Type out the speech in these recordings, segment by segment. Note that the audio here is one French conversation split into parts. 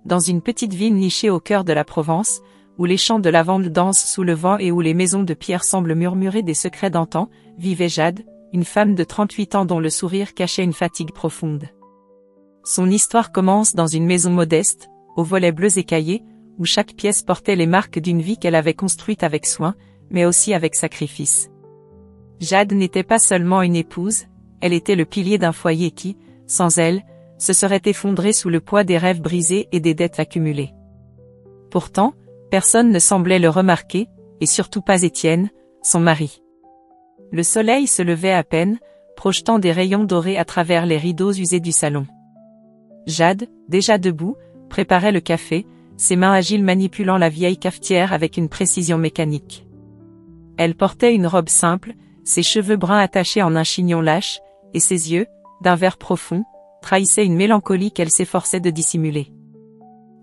dans une petite ville nichée au cœur de la Provence, où les champs de lavande dansent sous le vent et où les maisons de pierre semblent murmurer des secrets d'antan, vivait Jade, une femme de 38 ans dont le sourire cachait une fatigue profonde. Son histoire commence dans une maison modeste, aux volets bleus écaillés, où chaque pièce portait les marques d'une vie qu'elle avait construite avec soin, mais aussi avec sacrifice. Jade n'était pas seulement une épouse, elle était le pilier d'un foyer qui, sans elle, se serait effondré sous le poids des rêves brisés et des dettes accumulées. Pourtant, personne ne semblait le remarquer, et surtout pas Étienne, son mari. Le soleil se levait à peine, projetant des rayons dorés à travers les rideaux usés du salon. Jade, déjà debout, préparait le café, ses mains agiles manipulant la vieille cafetière avec une précision mécanique. Elle portait une robe simple, ses cheveux bruns attachés en un chignon lâche, et ses yeux, d'un vert profond, trahissaient une mélancolie qu'elle s'efforçait de dissimuler.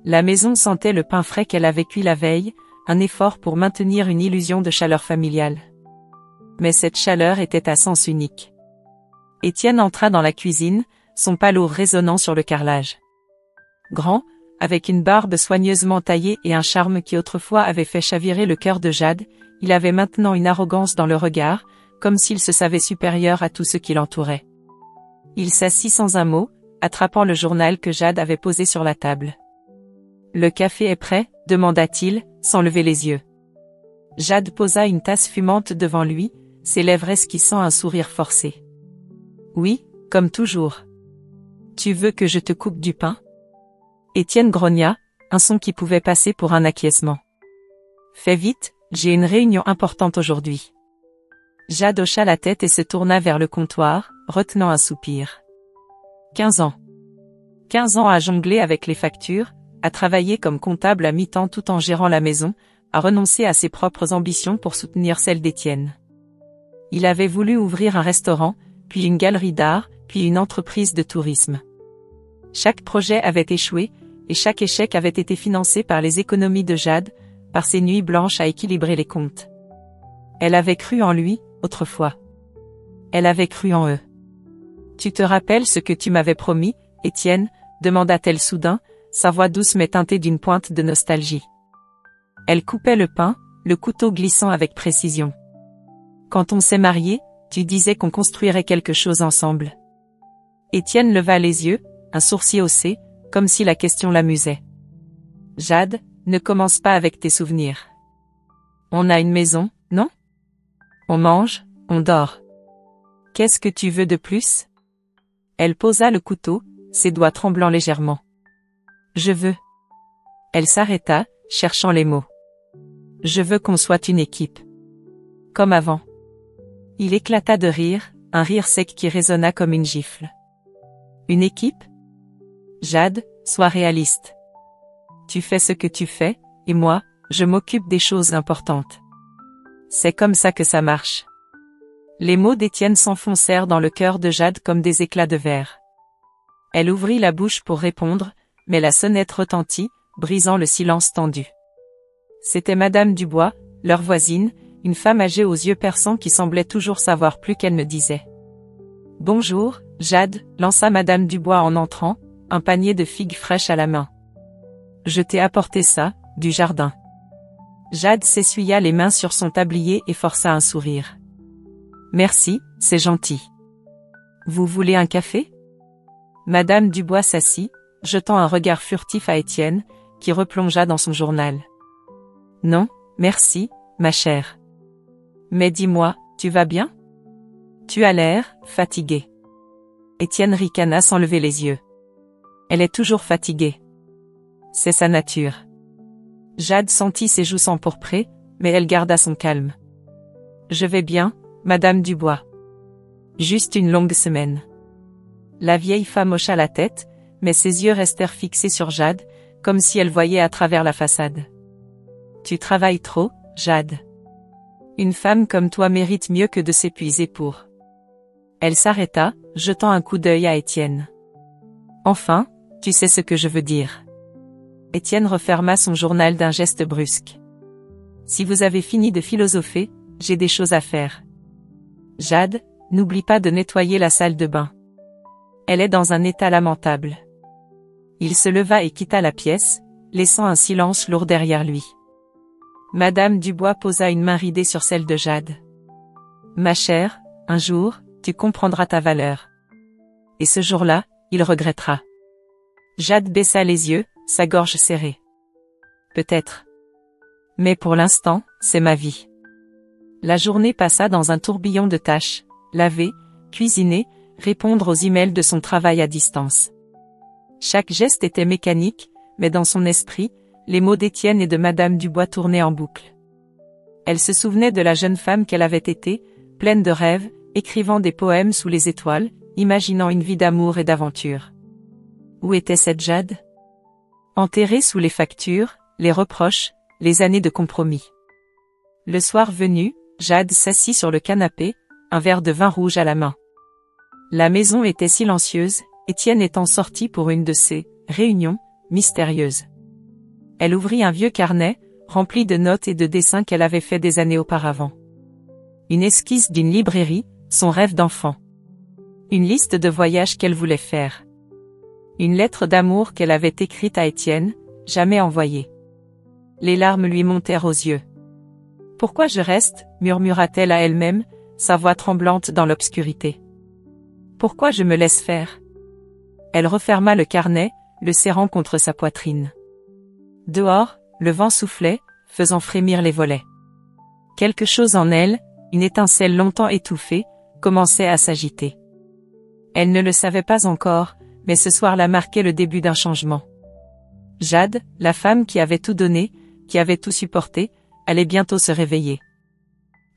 La maison sentait le pain frais qu'elle avait cuit la veille, un effort pour maintenir une illusion de chaleur familiale. Mais cette chaleur était à sens unique. Étienne entra dans la cuisine, son pas lourd résonnant sur le carrelage. Grand, avec une barbe soigneusement taillée et un charme qui autrefois avait fait chavirer le cœur de Jade, il avait maintenant une arrogance dans le regard, comme s'il se savait supérieur à tout ce qui l'entourait. Il s'assit sans un mot, attrapant le journal que Jade avait posé sur la table. « Le café est prêt ?» demanda-t-il, sans lever les yeux. Jade posa une tasse fumante devant lui, ses lèvres esquissant un sourire forcé. « Oui, comme toujours. Tu veux que je te coupe du pain ?» Étienne grogna, un son qui pouvait passer pour un acquiescement. « Fais vite, j'ai une réunion importante aujourd'hui. » Jade hocha la tête et se tourna vers le comptoir, retenant un soupir. 15 ans. 15 ans à jongler avec les factures, à travailler comme comptable à mi-temps tout en gérant la maison, à renoncer à ses propres ambitions pour soutenir celles d'Étienne. Il avait voulu ouvrir un restaurant, puis une galerie d'art, puis une entreprise de tourisme. Chaque projet avait échoué, et chaque échec avait été financé par les économies de Jade, par ses nuits blanches à équilibrer les comptes. Elle avait cru en lui, autrefois. Elle avait cru en eux. « Tu te rappelles ce que tu m'avais promis, Étienne ?» demanda-t-elle soudain, sa voix douce mais teintée d'une pointe de nostalgie. Elle coupait le pain, le couteau glissant avec précision. « Quand on s'est mariés, tu disais qu'on construirait quelque chose ensemble. » Étienne leva les yeux, un sourcil haussé, comme si la question l'amusait. « Jade, ne commence pas avec tes souvenirs. On a une maison, non? On mange, on dort. Qu'est-ce que tu veux de plus? » Elle posa le couteau, ses doigts tremblant légèrement. « Je veux. » Elle s'arrêta, cherchant les mots. « Je veux qu'on soit une équipe. Comme avant. » Il éclata de rire, un rire sec qui résonna comme une gifle. « Une équipe? Jade, sois réaliste. Tu fais ce que tu fais, et moi, je m'occupe des choses importantes. C'est comme ça que ça marche. » Les mots d'Étienne s'enfoncèrent dans le cœur de Jade comme des éclats de verre. Elle ouvrit la bouche pour répondre, mais la sonnette retentit, brisant le silence tendu. C'était Madame Dubois, leur voisine, une femme âgée aux yeux perçants qui semblait toujours savoir plus qu'elle ne disait. « Bonjour, Jade » lança Madame Dubois en entrant, un panier de figues fraîches à la main. « Je t'ai apporté ça, du jardin. » Jade s'essuya les mains sur son tablier et força un sourire. « Merci, c'est gentil. Vous voulez un café ?» Madame Dubois s'assit, jetant un regard furtif à Étienne, qui replongea dans son journal. « Non, merci, ma chère. Mais dis-moi, tu vas bien? Tu as l'air fatiguée. » Étienne ricana sans lever les yeux. « Elle est toujours fatiguée. C'est sa nature. » Jade sentit ses joues s'empourprer, mais elle garda son calme. « Je vais bien, Madame Dubois. Juste une longue semaine. » La vieille femme hocha la tête, mais ses yeux restèrent fixés sur Jade, comme si elle voyait à travers la façade. « Tu travailles trop, Jade. Une femme comme toi mérite mieux que de s'épuiser pour... » Elle s'arrêta, jetant un coup d'œil à Étienne. « Enfin, tu sais ce que je veux dire. » Étienne referma son journal d'un geste brusque. « Si vous avez fini de philosopher, j'ai des choses à faire. Jade, n'oublie pas de nettoyer la salle de bain. Elle est dans un état lamentable. » Il se leva et quitta la pièce, laissant un silence lourd derrière lui. Madame Dubois posa une main ridée sur celle de Jade. Ma chère, un jour, tu comprendras ta valeur. Et ce jour-là, il regrettera. Jade baissa les yeux, sa gorge serrée. Peut-être. Mais pour l'instant, c'est ma vie. La journée passa dans un tourbillon de tâches, laver, cuisiner, répondre aux emails de son travail à distance. Chaque geste était mécanique, mais dans son esprit, les mots d'Étienne et de Madame Dubois tournaient en boucle. Elle se souvenait de la jeune femme qu'elle avait été, pleine de rêves, écrivant des poèmes sous les étoiles, imaginant une vie d'amour et d'aventure. Où était cette Jade? Enterrée sous les factures, les reproches, les années de compromis. Le soir venu, Jade s'assit sur le canapé, un verre de vin rouge à la main. La maison était silencieuse, Étienne étant sorti pour une de ces réunions mystérieuses. Elle ouvrit un vieux carnet, rempli de notes et de dessins qu'elle avait fait des années auparavant. Une esquisse d'une librairie, son rêve d'enfant. Une liste de voyages qu'elle voulait faire. Une lettre d'amour qu'elle avait écrite à Étienne, jamais envoyée. Les larmes lui montèrent aux yeux. Pourquoi je reste, murmura-t-elle à elle-même, sa voix tremblante dans l'obscurité. Pourquoi je me laisse faire? Elle referma le carnet, le serrant contre sa poitrine. Dehors, le vent soufflait, faisant frémir les volets. Quelque chose en elle, une étincelle longtemps étouffée, commençait à s'agiter. Elle ne le savait pas encore, mais ce soir-là marquait le début d'un changement. Jade, la femme qui avait tout donné, qui avait tout supporté, allait bientôt se réveiller.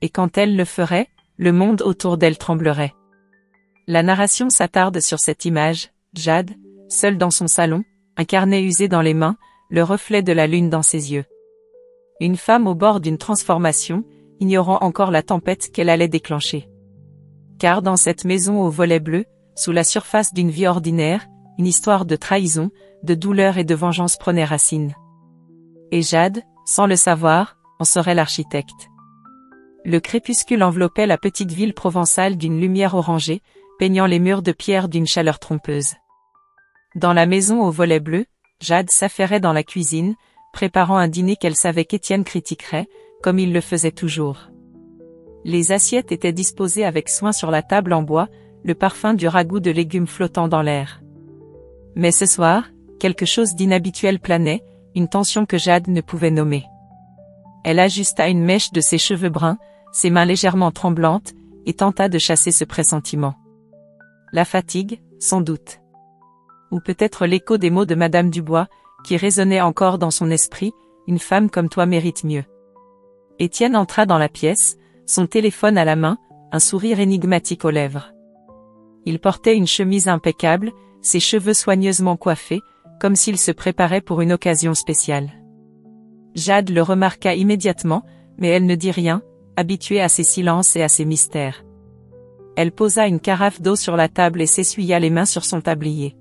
Et quand elle le ferait, le monde autour d'elle tremblerait. La narration s'attarde sur cette image, Jade, seule dans son salon, un carnet usé dans les mains, le reflet de la lune dans ses yeux. Une femme au bord d'une transformation, ignorant encore la tempête qu'elle allait déclencher. Car dans cette maison aux volets bleus, sous la surface d'une vie ordinaire, une histoire de trahison, de douleur et de vengeance prenait racine. Et Jade, sans le savoir, en serait l'architecte. Le crépuscule enveloppait la petite ville provençale d'une lumière orangée, peignant les murs de pierre d'une chaleur trompeuse. Dans la maison aux volets bleus, Jade s'affairait dans la cuisine, préparant un dîner qu'elle savait qu'Étienne critiquerait, comme il le faisait toujours. Les assiettes étaient disposées avec soin sur la table en bois, le parfum du ragoût de légumes flottant dans l'air. Mais ce soir, quelque chose d'inhabituel planait, une tension que Jade ne pouvait nommer. Elle ajusta une mèche de ses cheveux bruns, ses mains légèrement tremblantes, et tenta de chasser ce pressentiment. La fatigue, sans doute. Ou peut-être l'écho des mots de Madame Dubois, qui résonnaient encore dans son esprit, une femme comme toi mérite mieux. Étienne entra dans la pièce, son téléphone à la main, un sourire énigmatique aux lèvres. Il portait une chemise impeccable, ses cheveux soigneusement coiffés, comme s'il se préparait pour une occasion spéciale. Jade le remarqua immédiatement, mais elle ne dit rien, habituée à ses silences et à ses mystères. Elle posa une carafe d'eau sur la table et s'essuya les mains sur son tablier.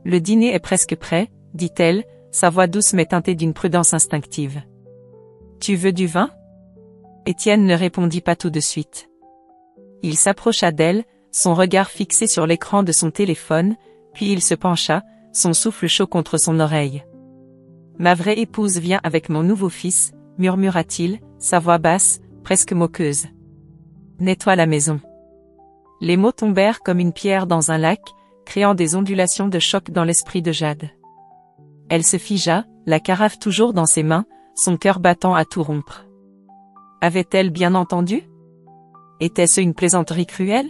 Le dîner est presque prêt, dit-elle, sa voix douce mais teintée d'une prudence instinctive. Tu veux du vin? Étienne ne répondit pas tout de suite. Il s'approcha d'elle, son regard fixé sur l'écran de son téléphone, puis il se pencha, son souffle chaud contre son oreille. Ma vraie épouse vient avec mon nouveau fils, murmura-t-il, sa voix basse, presque moqueuse. Nettoie la maison. Les mots tombèrent comme une pierre dans un lac, créant des ondulations de choc dans l'esprit de Jade. Elle se figea, la carafe toujours dans ses mains, son cœur battant à tout rompre. Avait-elle bien entendu? Était-ce une plaisanterie cruelle?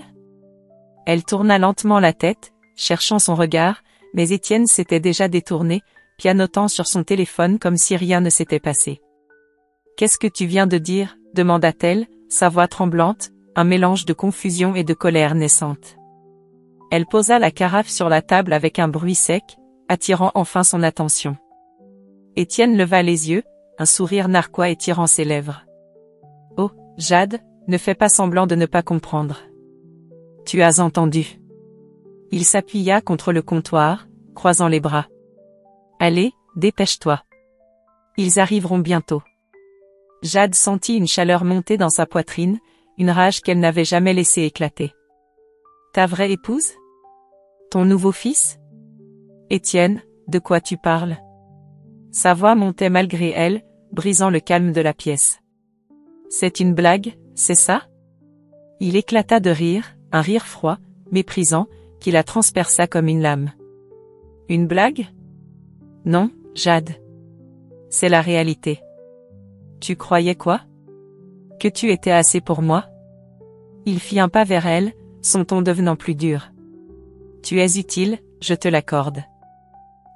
Elle tourna lentement la tête, cherchant son regard, mais Étienne s'était déjà détourné, pianotant sur son téléphone comme si rien ne s'était passé. « Qu'est-ce que tu viens de dire ?» demanda-t-elle, sa voix tremblante, un mélange de confusion et de colère naissante. Elle posa la carafe sur la table avec un bruit sec, attirant enfin son attention. Étienne leva les yeux, un sourire narquois étirant ses lèvres. « Oh, Jade, ne fais pas semblant de ne pas comprendre. Tu as entendu. » Il s'appuya contre le comptoir, croisant les bras. « Allez, dépêche-toi. Ils arriveront bientôt. » Jade sentit une chaleur monter dans sa poitrine, une rage qu'elle n'avait jamais laissé éclater. « Ta vraie épouse? Ton nouveau fils? » Étienne, De quoi tu parles? Sa voix montait malgré elle, brisant le calme de la pièce. C'est une blague, c'est ça? Il éclata de rire, un rire froid, méprisant, qui la transperça comme une lame. Une blague? Non, Jade. C'est la réalité. Tu croyais quoi? Que tu étais assez pour moi? Il fit un pas vers elle, son ton devenant plus dur. Tu es utile, je te l'accorde.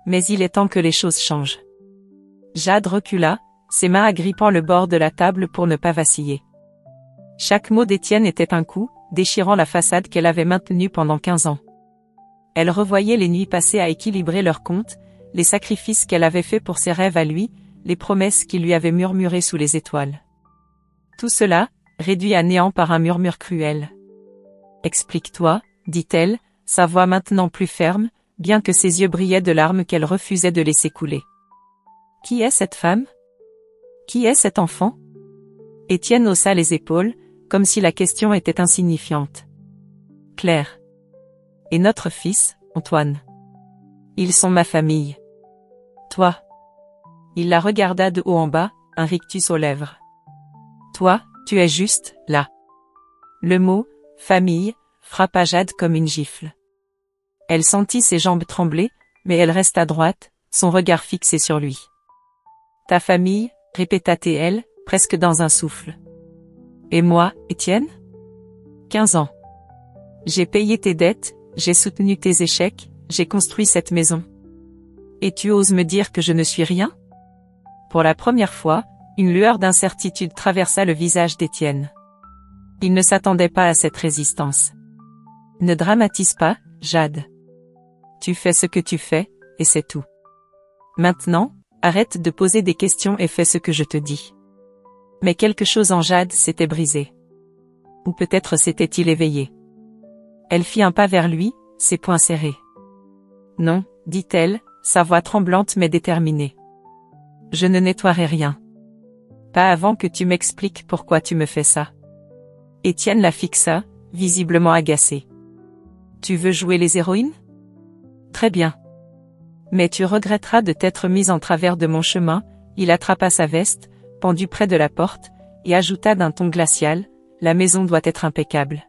Mais il est temps que les choses changent. Jade recula, ses mains agrippant le bord de la table pour ne pas vaciller. Chaque mot d'Étienne était un coup, déchirant la façade qu'elle avait maintenue pendant 15 ans. Elle revoyait les nuits passées à équilibrer leur compte, les sacrifices qu'elle avait faits pour ses rêves à lui, les promesses qu'il lui avait murmurées sous les étoiles. Tout cela, réduit à néant par un murmure cruel. Explique-toi, dit-elle, sa voix maintenant plus ferme, bien que ses yeux brillaient de larmes qu'elle refusait de laisser couler. Qui est cette femme? Qui est cet enfant? Étienne haussa les épaules, comme si la question était insignifiante. Claire. Et notre fils, Antoine. Ils sont ma famille. Toi. Il la regarda de haut en bas, un rictus aux lèvres. Toi, tu es juste, là. Le mot, famille, frappa Jade comme une gifle. Elle sentit ses jambes trembler, mais elle resta droite, son regard fixé sur lui. Ta famille, répéta-t-elle, presque dans un souffle. Et moi, Étienne? 15 ans. J'ai payé tes dettes, j'ai soutenu tes échecs, j'ai construit cette maison. Et tu oses me dire que je ne suis rien? Pour la première fois, une lueur d'incertitude traversa le visage d'Étienne. Il ne s'attendait pas à cette résistance. Ne dramatise pas, Jade. Tu fais ce que tu fais, et c'est tout. Maintenant, arrête de poser des questions et fais ce que je te dis. Mais quelque chose en Jade s'était brisé. Ou peut-être s'était-il éveillé. Elle fit un pas vers lui, ses poings serrés. Non, dit-elle, sa voix tremblante mais déterminée. Je ne nettoierai rien. Pas avant que tu m'expliques pourquoi tu me fais ça. Étienne la fixa, visiblement agacé. Tu veux jouer les héroïnes? Très bien. Mais tu regretteras de t'être mise en travers de mon chemin. Il attrapa sa veste, pendue près de la porte, et ajouta d'un ton glacial, la maison doit être impeccable.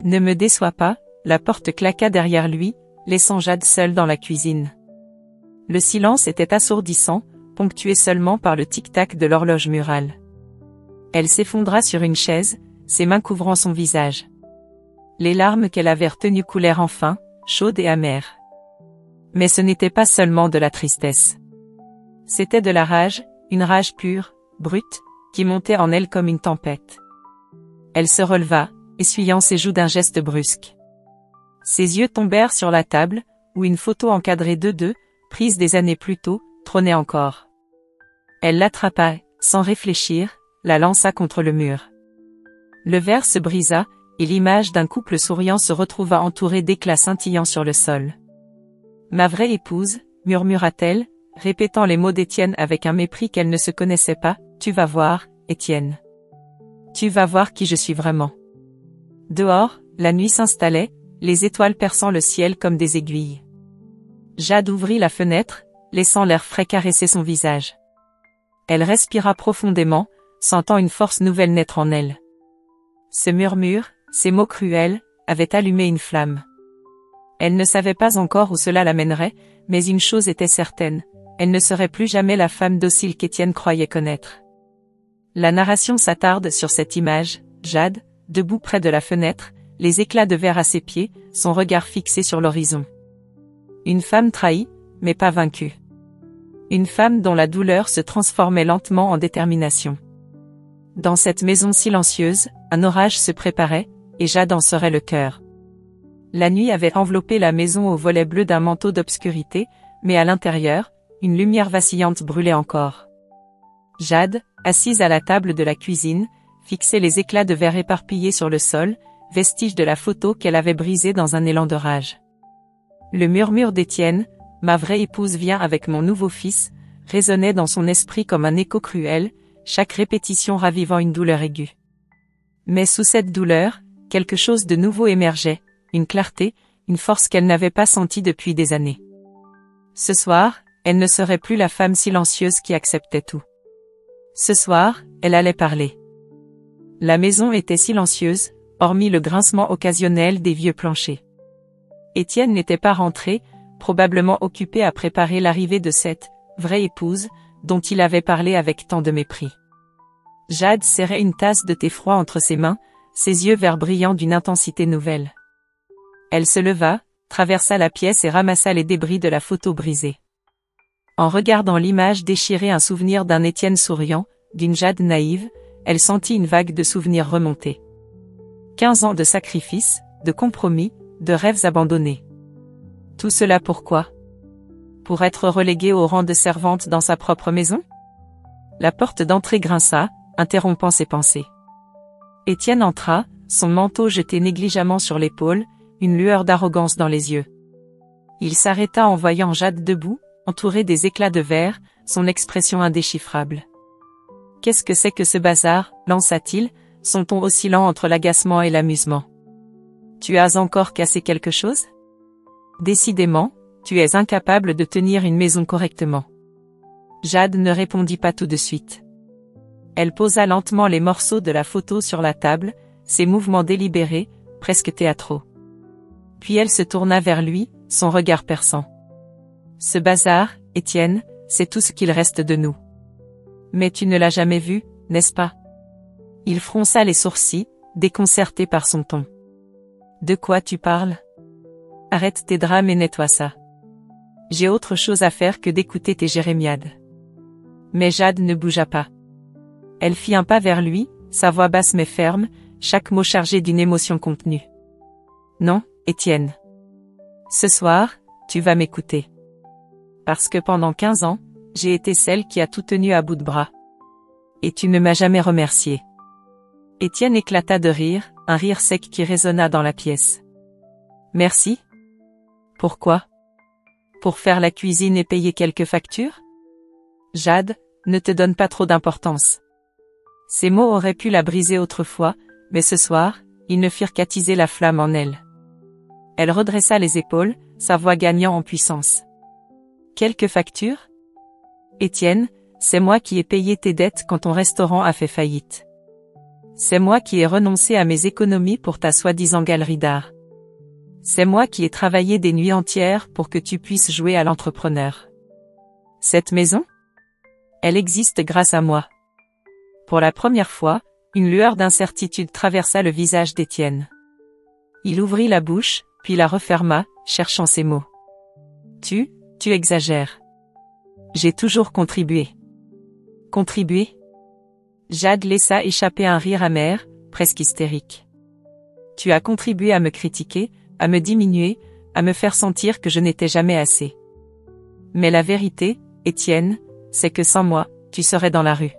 Ne me déçois pas, la porte claqua derrière lui, laissant Jade seule dans la cuisine. Le silence était assourdissant, ponctué seulement par le tic-tac de l'horloge murale. Elle s'effondra sur une chaise, ses mains couvrant son visage. Les larmes qu'elle avait retenues coulèrent enfin, chaudes et amères. Mais ce n'était pas seulement de la tristesse. C'était de la rage, une rage pure, brute, qui montait en elle comme une tempête. Elle se releva, essuyant ses joues d'un geste brusque. Ses yeux tombèrent sur la table, où une photo encadrée d'eux, prise des années plus tôt, trônait encore. Elle l'attrapa, sans réfléchir, la lança contre le mur. Le verre se brisa, et l'image d'un couple souriant se retrouva entourée d'éclats scintillants sur le sol. Ma vraie épouse, murmura-t-elle, répétant les mots d'Étienne avec un mépris qu'elle ne se connaissait pas, tu vas voir, Étienne. Tu vas voir qui je suis vraiment. Dehors, la nuit s'installait, les étoiles perçant le ciel comme des aiguilles. Jade ouvrit la fenêtre, laissant l'air frais caresser son visage. Elle respira profondément, sentant une force nouvelle naître en elle. Ce murmure, ces mots cruels, avaient allumé une flamme. Elle ne savait pas encore où cela l'amènerait, mais une chose était certaine, elle ne serait plus jamais la femme docile qu'Étienne croyait connaître. La narration s'attarde sur cette image, Jade, debout près de la fenêtre, les éclats de verre à ses pieds, son regard fixé sur l'horizon. Une femme trahie, mais pas vaincue. Une femme dont la douleur se transformait lentement en détermination. Dans cette maison silencieuse, un orage se préparait, et Jade en serait le cœur. La nuit avait enveloppé la maison au volet bleu d'un manteau d'obscurité, mais à l'intérieur, une lumière vacillante brûlait encore. Jade, assise à la table de la cuisine, fixait les éclats de verre éparpillés sur le sol, vestige de la photo qu'elle avait brisée dans un élan de rage. Le murmure d'Étienne, ma vraie épouse vient avec mon nouveau fils, résonnait dans son esprit comme un écho cruel, chaque répétition ravivant une douleur aiguë. Mais sous cette douleur, quelque chose de nouveau émergeait, une clarté, une force qu'elle n'avait pas sentie depuis des années. Ce soir, elle ne serait plus la femme silencieuse qui acceptait tout. Ce soir, elle allait parler. La maison était silencieuse, hormis le grincement occasionnel des vieux planchers. Étienne n'était pas rentré, probablement occupé à préparer l'arrivée de cette vraie épouse, dont il avait parlé avec tant de mépris. Jade serrait une tasse de thé froid entre ses mains, ses yeux verts brillants d'une intensité nouvelle. Elle se leva, traversa la pièce et ramassa les débris de la photo brisée. En regardant l'image déchirer un souvenir d'un Étienne souriant, d'une Jade naïve, elle sentit une vague de souvenirs remonter. 15 ans de sacrifices, de compromis, de rêves abandonnés. Tout cela pourquoi? Pour être reléguée au rang de servante dans sa propre maison? La porte d'entrée grinça, interrompant ses pensées. Étienne entra, son manteau jeté négligemment sur l'épaule, une lueur d'arrogance dans les yeux. Il s'arrêta en voyant Jade debout, entourée des éclats de verre, son expression indéchiffrable. « Qu'est-ce que c'est que ce bazar ?» lança-t-il, son ton oscillant entre l'agacement et l'amusement. « Tu as encore cassé quelque chose ? Décidément, tu es incapable de tenir une maison correctement. » Jade ne répondit pas tout de suite. Elle posa lentement les morceaux de la photo sur la table, ses mouvements délibérés, presque théâtraux. Puis elle se tourna vers lui, son regard perçant. « Ce bazar, Étienne, c'est tout ce qu'il reste de nous. Mais tu ne l'as jamais vu, n'est-ce pas ?» Il fronça les sourcils, déconcerté par son ton. « De quoi tu parles ? Arrête tes drames et nettoie ça. J'ai autre chose à faire que d'écouter tes jérémiades. » Mais Jade ne bougea pas. Elle fit un pas vers lui, sa voix basse mais ferme, chaque mot chargé d'une émotion contenue. « Non, Étienne. Ce soir, tu vas m'écouter. Parce que pendant 15 ans, j'ai été celle qui a tout tenu à bout de bras. Et tu ne m'as jamais remercié. » Étienne éclata de rire, un rire sec qui résonna dans la pièce. « Merci. Pourquoi ? Pour faire la cuisine et payer quelques factures ? Jade, ne te donne pas trop d'importance. » Ces mots auraient pu la briser autrefois, mais ce soir, ils ne firent qu'attiser la flamme en elle. Elle redressa les épaules, sa voix gagnant en puissance. « Quelques factures ? Étienne, c'est moi qui ai payé tes dettes quand ton restaurant a fait faillite. C'est moi qui ai renoncé à mes économies pour ta soi-disant galerie d'art. C'est moi qui ai travaillé des nuits entières pour que tu puisses jouer à l'entrepreneur. Cette maison ? Elle existe grâce à moi. » Pour la première fois, une lueur d'incertitude traversa le visage d'Étienne. Il ouvrit la bouche, puis la referma, cherchant ses mots. « Tu exagères. J'ai toujours contribué. » « Contribué ?» Jade laissa échapper un rire amer, presque hystérique. « Tu as contribué à me critiquer, à me diminuer, à me faire sentir que je n'étais jamais assez. Mais la vérité, Étienne, c'est que sans moi, tu serais dans la rue. »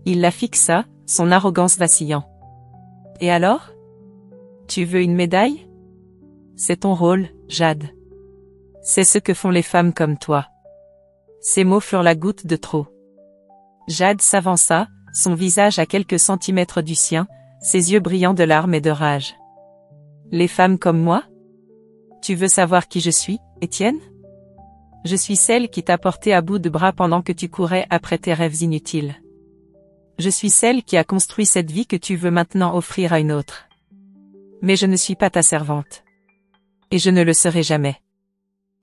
Il la fixa, son arrogance vacillant. « Et alors ? Tu veux une médaille ? C'est ton rôle, Jade. C'est ce que font les femmes comme toi. » Ces mots furent la goutte de trop. Jade s'avança, son visage à quelques centimètres du sien, ses yeux brillants de larmes et de rage. « Les femmes comme moi ? Tu veux savoir qui je suis, Étienne ? Je suis celle qui t'a porté à bout de bras pendant que tu courais après tes rêves inutiles. Je suis celle qui a construit cette vie que tu veux maintenant offrir à une autre. Mais je ne suis pas ta servante. Et je ne le serai jamais. »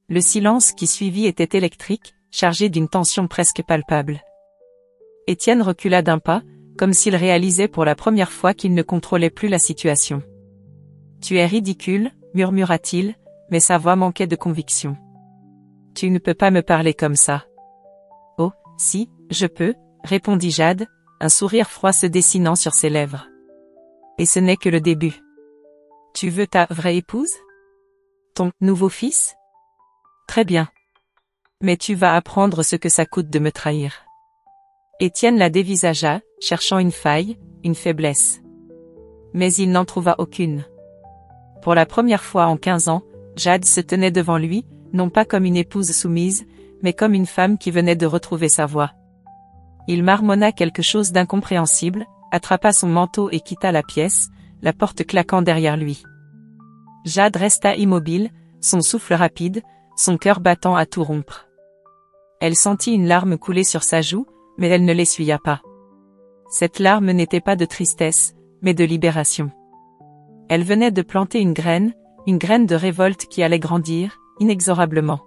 Le silence qui suivit était électrique, chargé d'une tension presque palpable. Étienne recula d'un pas, comme s'il réalisait pour la première fois qu'il ne contrôlait plus la situation. « Tu es ridicule, » murmura-t-il, mais sa voix manquait de conviction. « Tu ne peux pas me parler comme ça. »« Oh, si, je peux, » répondit Jade, un sourire froid se dessinant sur ses lèvres. « Et ce n'est que le début. Tu veux ta vraie épouse ? Ton nouveau fils ? Très bien. Mais tu vas apprendre ce que ça coûte de me trahir. » Étienne la dévisagea, cherchant une faille, une faiblesse. Mais il n'en trouva aucune. Pour la première fois en 15 ans, Jade se tenait devant lui, non pas comme une épouse soumise, mais comme une femme qui venait de retrouver sa voix. Il marmonna quelque chose d'incompréhensible, attrapa son manteau et quitta la pièce, la porte claquant derrière lui. Jade resta immobile, son souffle rapide, son cœur battant à tout rompre. Elle sentit une larme couler sur sa joue, mais elle ne l'essuya pas. Cette larme n'était pas de tristesse, mais de libération. Elle venait de planter une graine de révolte qui allait grandir, inexorablement.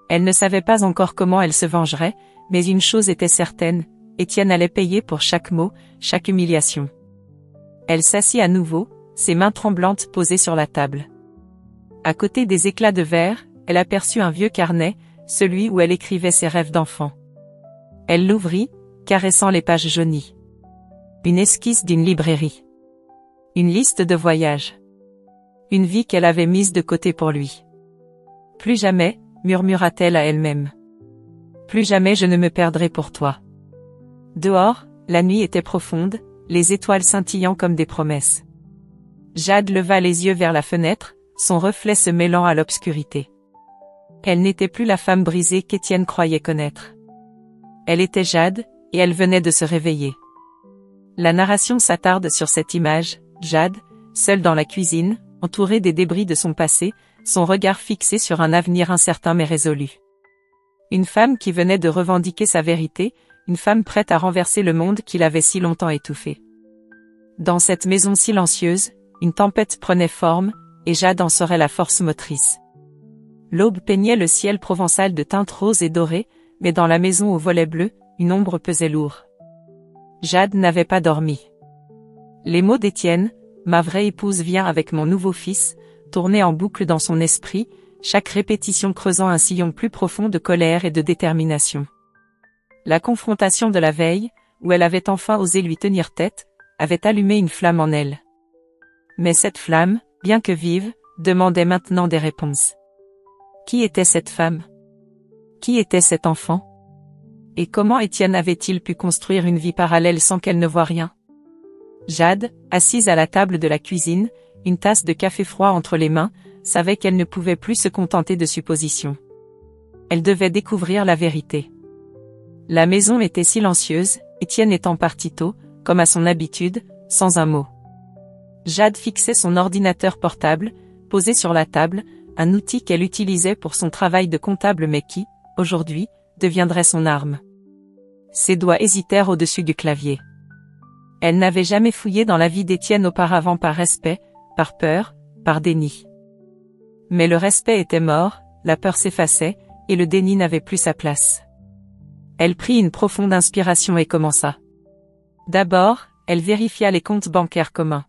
Elle ne savait pas encore comment elle se vengerait, mais une chose était certaine, Étienne allait payer pour chaque mot, chaque humiliation. Elle s'assit à nouveau, ses mains tremblantes posées sur la table. À côté des éclats de verre, elle aperçut un vieux carnet, celui où elle écrivait ses rêves d'enfant. Elle l'ouvrit, caressant les pages jaunies. Une esquisse d'une librairie. Une liste de voyages. Une vie qu'elle avait mise de côté pour lui. Plus jamais, murmura-t-elle à elle-même. Plus jamais je ne me perdrai pour toi. Dehors, la nuit était profonde, les étoiles scintillant comme des promesses. Jade leva les yeux vers la fenêtre, son reflet se mêlant à l'obscurité. Elle n'était plus la femme brisée qu'Étienne croyait connaître. Elle était Jade, et elle venait de se réveiller. La narration s'attarde sur cette image, Jade, seule dans la cuisine, entourée des débris de son passé, son regard fixé sur un avenir incertain mais résolu. Une femme qui venait de revendiquer sa vérité, une femme prête à renverser le monde qui l'avait si longtemps étouffé. Dans cette maison silencieuse, une tempête prenait forme, et Jade en serait la force motrice. L'aube peignait le ciel provençal de teintes roses et dorées, mais dans la maison aux volets bleus, une ombre pesait lourd. Jade n'avait pas dormi. Les mots d'Étienne, ma vraie épouse vient avec mon nouveau fils, tournaient en boucle dans son esprit, chaque répétition creusant un sillon plus profond de colère et de détermination. La confrontation de la veille, où elle avait enfin osé lui tenir tête, avait allumé une flamme en elle. Mais cette flamme, bien que vive, demandait maintenant des réponses. Qui était cette femme? Qui était cet enfant? Et comment Étienne avait-il pu construire une vie parallèle sans qu'elle ne voie rien? Jade, assise à la table de la cuisine, une tasse de café froid entre les mains, savait qu'elle ne pouvait plus se contenter de suppositions. Elle devait découvrir la vérité. La maison était silencieuse, Étienne étant parti tôt, comme à son habitude, sans un mot. Jade fixait son ordinateur portable, posé sur la table, un outil qu'elle utilisait pour son travail de comptable mais qui, aujourd'hui, deviendrait son arme. Ses doigts hésitèrent au-dessus du clavier. Elle n'avait jamais fouillé dans la vie d'Étienne auparavant par respect, par peur, par déni. Mais le respect était mort, la peur s'effaçait, et le déni n'avait plus sa place. Elle prit une profonde inspiration et commença. D'abord, elle vérifia les comptes bancaires communs.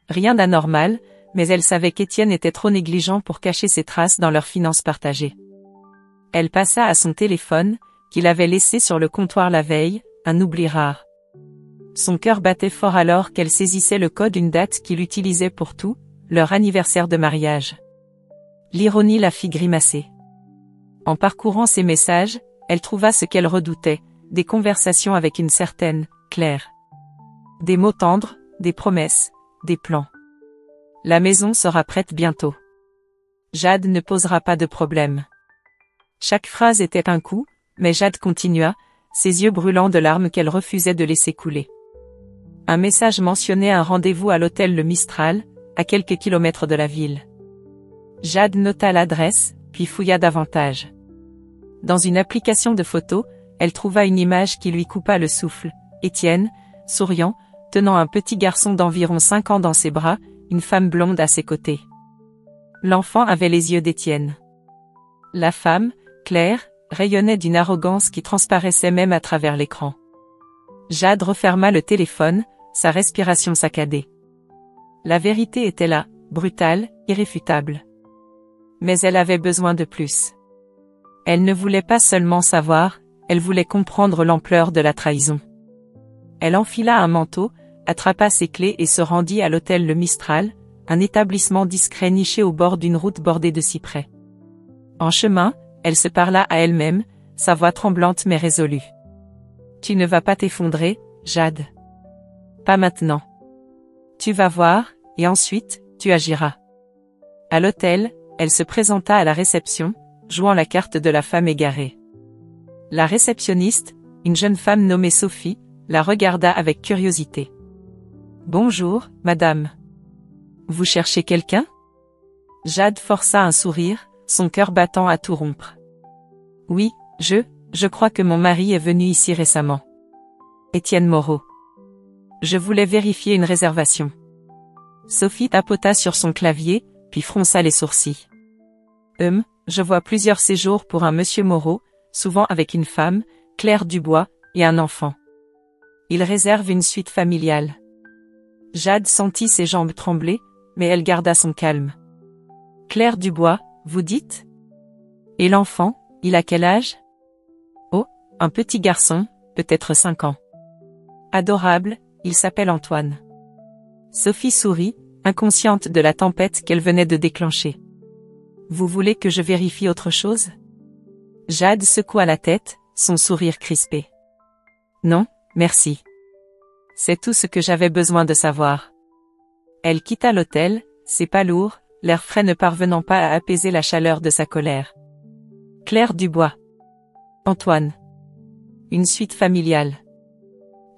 Rien d'anormal, mais elle savait qu'Étienne était trop négligent pour cacher ses traces dans leurs finances partagées. Elle passa à son téléphone, qu'il avait laissé sur le comptoir la veille, un oubli rare. Son cœur battait fort alors qu'elle saisissait le code d'une date qu'il utilisait pour tout, leur anniversaire de mariage. L'ironie la fit grimacer. En parcourant ses messages, elle trouva ce qu'elle redoutait, des conversations avec une certaine Claire. Des mots tendres, des promesses, des plans. La maison sera prête bientôt. Jade ne posera pas de problème. Chaque phrase était un coup, mais Jade continua, ses yeux brûlants de larmes qu'elle refusait de laisser couler. Un message mentionnait un rendez-vous à l'hôtel Le Mistral, à quelques kilomètres de la ville. Jade nota l'adresse, puis fouilla davantage. Dans une application de photos, elle trouva une image qui lui coupa le souffle. Étienne, souriant, tenant un petit garçon d'environ 5 ans dans ses bras, une femme blonde à ses côtés. L'enfant avait les yeux d'Étienne. La femme, Claire, rayonnait d'une arrogance qui transparaissait même à travers l'écran. Jade referma le téléphone, sa respiration saccadée. La vérité était là, brutale, irréfutable. Mais elle avait besoin de plus. Elle ne voulait pas seulement savoir, elle voulait comprendre l'ampleur de la trahison. Elle enfila un manteau, attrapa ses clés et se rendit à l'hôtel Le Mistral, un établissement discret niché au bord d'une route bordée de cyprès. En chemin, elle se parla à elle-même, sa voix tremblante mais résolue. « Tu ne vas pas t'effondrer, Jade. Pas maintenant. Tu vas voir, et ensuite, tu agiras. » À l'hôtel, elle se présenta à la réception, jouant la carte de la femme égarée. La réceptionniste, une jeune femme nommée Sophie, la regarda avec curiosité. « Bonjour, madame. Vous cherchez quelqu'un ?» Jade força un sourire, son cœur battant à tout rompre. Oui, je crois que mon mari est venu ici récemment. Étienne Moreau. Je voulais vérifier une réservation. Sophie tapota sur son clavier, puis fronça les sourcils. Je vois plusieurs séjours pour un monsieur Moreau, souvent avec une femme, Claire Dubois, et un enfant. Il réserve une suite familiale. Jade sentit ses jambes trembler, mais elle garda son calme. Claire Dubois, vous dites? Et l'enfant, il a quel âge? Oh, un petit garçon, peut-être 5 ans. Adorable, il s'appelle Antoine. Sophie sourit, inconsciente de la tempête qu'elle venait de déclencher. Vous voulez que je vérifie autre chose? Jade secoua la tête, son sourire crispé. Non, merci. C'est tout ce que j'avais besoin de savoir. Elle quitta l'hôtel, c'est pas lourd, l'air frais ne parvenant pas à apaiser la chaleur de sa colère. Claire Dubois. Antoine. Une suite familiale.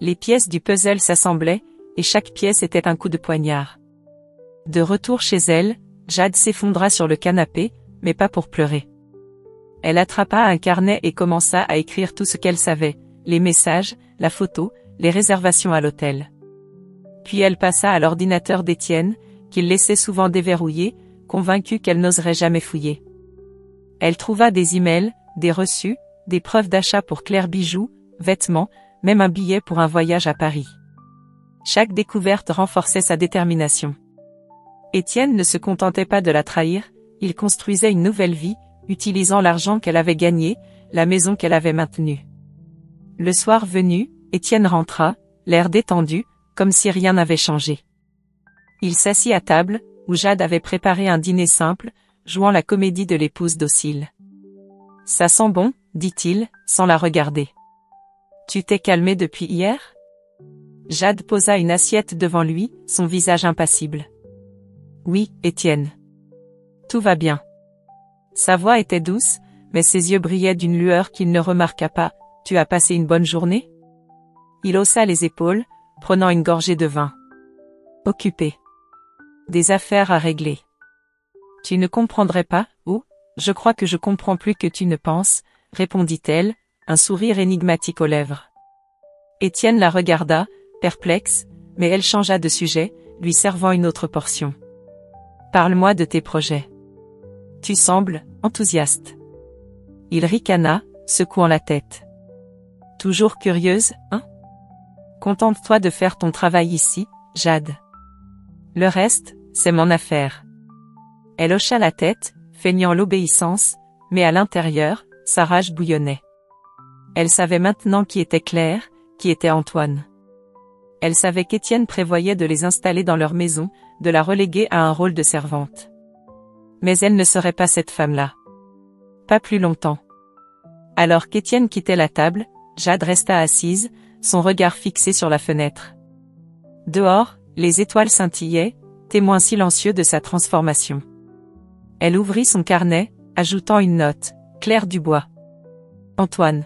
Les pièces du puzzle s'assemblaient, et chaque pièce était un coup de poignard. De retour chez elle, Jade s'effondra sur le canapé, mais pas pour pleurer. Elle attrapa un carnet et commença à écrire tout ce qu'elle savait, les messages, la photo, les réservations à l'hôtel. Puis elle passa à l'ordinateur d'Étienne, qu'il laissait souvent déverrouillé, convaincue qu'elle n'oserait jamais fouiller. Elle trouva des emails, des reçus, des preuves d'achat pour Claire bijoux, vêtements, même un billet pour un voyage à Paris. Chaque découverte renforçait sa détermination. Étienne ne se contentait pas de la trahir, il construisait une nouvelle vie, utilisant l'argent qu'elle avait gagné, la maison qu'elle avait maintenue. Le soir venu, Étienne rentra, l'air détendu, comme si rien n'avait changé. Il s'assit à table, où Jade avait préparé un dîner simple, jouant la comédie de l'épouse docile. « Ça sent bon, dit-il, sans la regarder. Tu t'es calmé depuis hier? » Jade posa une assiette devant lui, son visage impassible. « Oui, Étienne. Tout va bien. » Sa voix était douce, mais ses yeux brillaient d'une lueur qu'il ne remarqua pas. « Tu as passé une bonne journée? » Il haussa les épaules, prenant une gorgée de vin. « Occupé. Des affaires à régler. » « Tu ne comprendrais pas, ou, je crois que je comprends plus que tu ne penses, » répondit-elle, un sourire énigmatique aux lèvres. Étienne la regarda, perplexe, mais elle changea de sujet, lui servant une autre portion. « Parle-moi de tes projets. Tu sembles enthousiaste. » Il ricana, secouant la tête. « Toujours curieuse, hein? Contente-toi de faire ton travail ici, Jade. Le reste, c'est mon affaire. » Elle hocha la tête, feignant l'obéissance, mais à l'intérieur, sa rage bouillonnait. Elle savait maintenant qui était Claire, qui était Antoine. Elle savait qu'Étienne prévoyait de les installer dans leur maison, de la reléguer à un rôle de servante. Mais elle ne serait pas cette femme-là. Pas plus longtemps. Alors qu'Étienne quittait la table, Jade resta assise, son regard fixé sur la fenêtre. Dehors, les étoiles scintillaient, témoins silencieux de sa transformation. Elle ouvrit son carnet, ajoutant une note. Claire Dubois. Antoine.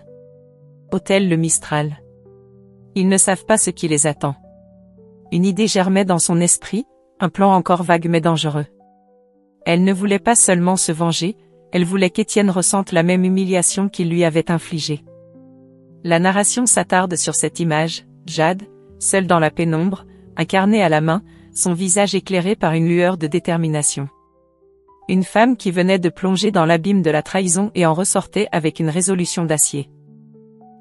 Hôtel Le Mistral. Ils ne savent pas ce qui les attend. Une idée germait dans son esprit, un plan encore vague mais dangereux. Elle ne voulait pas seulement se venger, elle voulait qu'Étienne ressente la même humiliation qu'il lui avait infligée. La narration s'attarde sur cette image, Jade, seule dans la pénombre, un carnet à la main, son visage éclairé par une lueur de détermination. Une femme qui venait de plonger dans l'abîme de la trahison et en ressortait avec une résolution d'acier.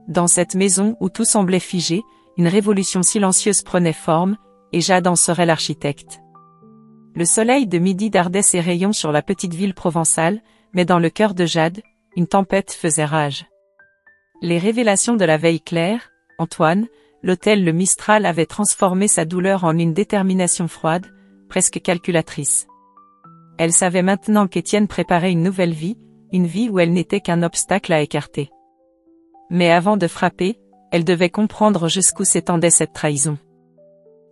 Dans cette maison où tout semblait figé, une révolution silencieuse prenait forme, et Jade en serait l'architecte. Le soleil de midi dardait ses rayons sur la petite ville provençale, mais dans le cœur de Jade, une tempête faisait rage. Les révélations de la veille claire, Antoine, l'hôtel Le Mistral avait transformé sa douleur en une détermination froide, presque calculatrice. Elle savait maintenant qu'Étienne préparait une nouvelle vie, une vie où elle n'était qu'un obstacle à écarter. Mais avant de frapper, elle devait comprendre jusqu'où s'étendait cette trahison.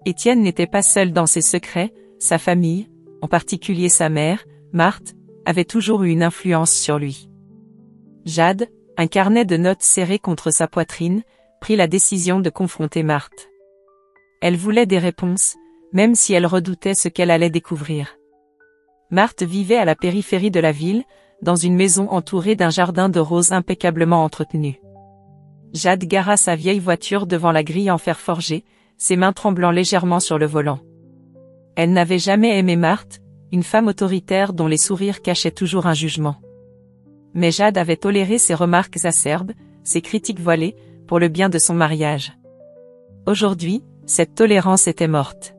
Étienne n'était pas seul dans ses secrets, sa famille, en particulier sa mère, Marthe, avait toujours eu une influence sur lui. Jade, un carnet de notes serré contre sa poitrine, prit la décision de confronter Marthe. Elle voulait des réponses, même si elle redoutait ce qu'elle allait découvrir. Marthe vivait à la périphérie de la ville, dans une maison entourée d'un jardin de roses impeccablement entretenu. Jade gara sa vieille voiture devant la grille en fer forgé, ses mains tremblant légèrement sur le volant. Elle n'avait jamais aimé Marthe, une femme autoritaire dont les sourires cachaient toujours un jugement. Mais Jade avait toléré ses remarques acerbes, ses critiques voilées, pour le bien de son mariage. Aujourd'hui, cette tolérance était morte.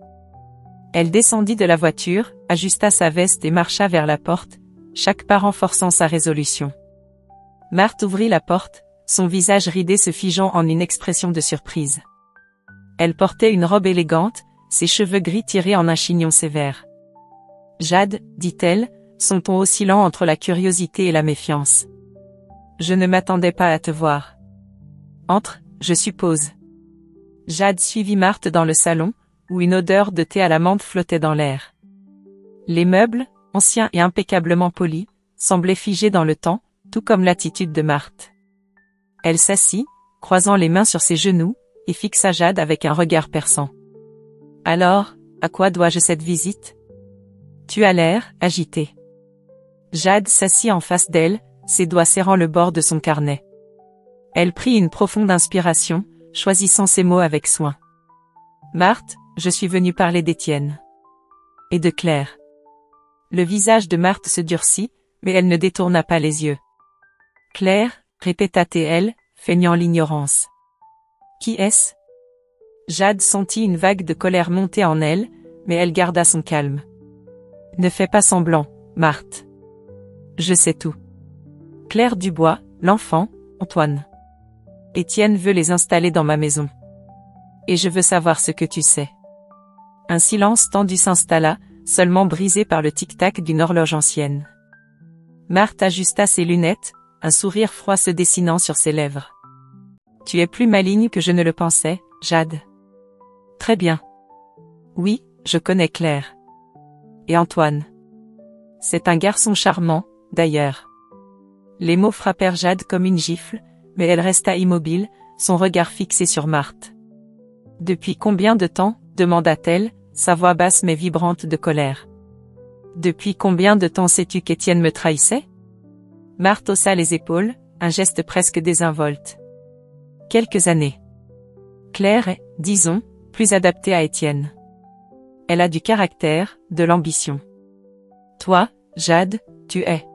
Elle descendit de la voiture, ajusta sa veste et marcha vers la porte, chaque pas renforçant sa résolution. Marthe ouvrit la porte, son visage ridé se figeant en une expression de surprise. Elle portait une robe élégante, ses cheveux gris tirés en un chignon sévère. « Jade, dit-elle, son ton oscillant entre la curiosité et la méfiance. Je ne m'attendais pas à te voir. Entre, je suppose. » Jade suivit Marthe dans le salon, où une odeur de thé à la menthe flottait dans l'air. Les meubles, anciens et impeccablement polis, semblaient figés dans le temps, tout comme l'attitude de Marthe. Elle s'assit, croisant les mains sur ses genoux, et fixa Jade avec un regard perçant. « Alors, à quoi dois-je cette visite ? Tu as l'air agité. » Jade s'assit en face d'elle, ses doigts serrant le bord de son carnet. Elle prit une profonde inspiration, choisissant ses mots avec soin. « Marthe, je suis venue parler d'Étienne. Et de Claire. » Le visage de Marthe se durcit, mais elle ne détourna pas les yeux. « Claire, répéta-t-elle, feignant l'ignorance. Qui est-ce ? » Jade sentit une vague de colère monter en elle, mais elle garda son calme. « Ne fais pas semblant, Marthe. Je sais tout. Claire Dubois, l'enfant, Antoine. Étienne veut les installer dans ma maison. Et je veux savoir ce que tu sais. » Un silence tendu s'installa, seulement brisé par le tic-tac d'une horloge ancienne. Marthe ajusta ses lunettes, un sourire froid se dessinant sur ses lèvres. « Tu es plus maligne que je ne le pensais, Jade. » « Très bien. Oui, je connais Claire. Et Antoine. C'est un garçon charmant, d'ailleurs. » Les mots frappèrent Jade comme une gifle, mais elle resta immobile, son regard fixé sur Marthe. « Depuis combien de temps ? » demanda-t-elle, sa voix basse mais vibrante de colère. « Depuis combien de temps sais-tu qu'Étienne me trahissait ?» Marthe haussa les épaules, un geste presque désinvolte. « Quelques années. Claire est, disons, plus adaptée à Étienne. Elle a du caractère, de l'ambition. Toi, Jade, tu es. »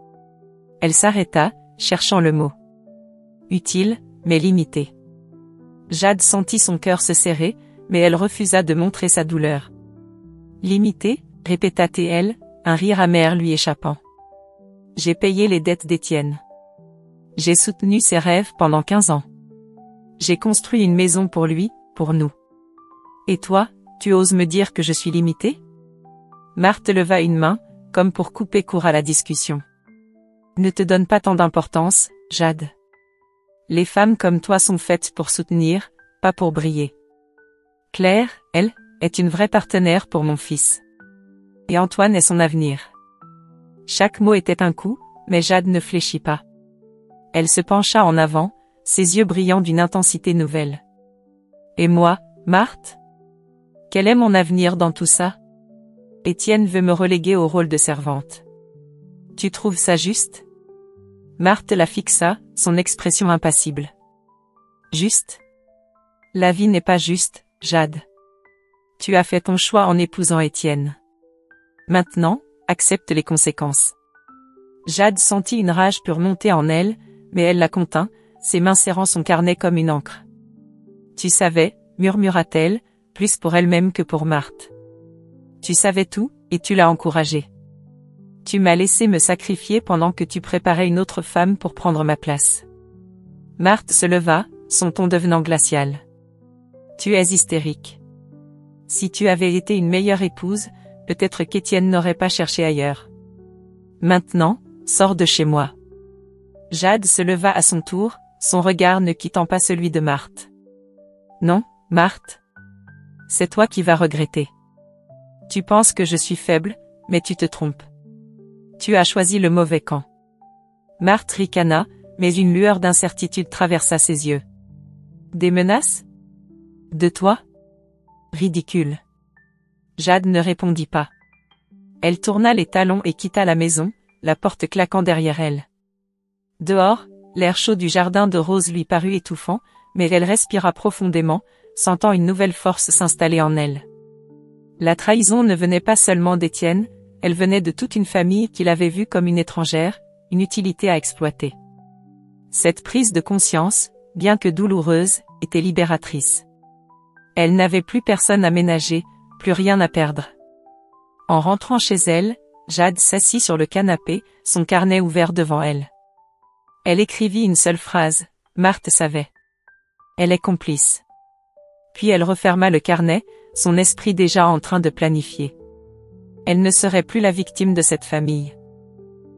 Elle s'arrêta, cherchant le mot. Utile, mais limité. Jade sentit son cœur se serrer, mais elle refusa de montrer sa douleur. Limité, répéta-t-elle, un rire amer lui échappant. J'ai payé les dettes d'Étienne. J'ai soutenu ses rêves pendant 15 ans. J'ai construit une maison pour lui, pour nous. Et toi, tu oses me dire que je suis limitée ? Marthe leva une main, comme pour couper court à la discussion. Ne te donne pas tant d'importance, Jade. Les femmes comme toi sont faites pour soutenir, pas pour briller. Claire, elle, est une vraie partenaire pour mon fils. Et Antoine est son avenir. Chaque mot était un coup, mais Jade ne fléchit pas. Elle se pencha en avant, ses yeux brillant d'une intensité nouvelle. Et moi, Marthe ? Quel est mon avenir dans tout ça ? Étienne veut me reléguer au rôle de servante. Tu trouves ça juste ? Marthe la fixa, son expression impassible. Juste ? La vie n'est pas juste, Jade. Tu as fait ton choix en épousant Étienne. Maintenant, accepte les conséquences. Jade sentit une rage pure monter en elle, mais elle la contint, ses mains serrant son carnet comme une encre. Tu savais, murmura-t-elle, plus pour elle-même que pour Marthe. Tu savais tout, et tu l'as encouragée. Tu m'as laissé me sacrifier pendant que tu préparais une autre femme pour prendre ma place. Marthe se leva, son ton devenant glacial. Tu es hystérique. Si tu avais été une meilleure épouse, peut-être qu'Étienne n'aurait pas cherché ailleurs. Maintenant, sors de chez moi. Jade se leva à son tour, son regard ne quittant pas celui de Marthe. Non, Marthe. C'est toi qui vas regretter. Tu penses que je suis faible, mais tu te trompes. Tu as choisi le mauvais camp. Marthe ricana, mais une lueur d'incertitude traversa ses yeux. Des menaces ? De toi ? Ridicule. Jade ne répondit pas. Elle tourna les talons et quitta la maison, la porte claquant derrière elle. Dehors, l'air chaud du jardin de rose lui parut étouffant, mais elle respira profondément, sentant une nouvelle force s'installer en elle. La trahison ne venait pas seulement d'Étienne, elle venait de toute une famille qu'il avait vue comme une étrangère, une utilité à exploiter. Cette prise de conscience, bien que douloureuse, était libératrice. Elle n'avait plus personne à ménager, plus rien à perdre. En rentrant chez elle, Jade s'assit sur le canapé, son carnet ouvert devant elle. Elle écrivit une seule phrase, Marthe savait. Elle est complice. Puis elle referma le carnet, son esprit déjà en train de planifier. Elle ne serait plus la victime de cette famille.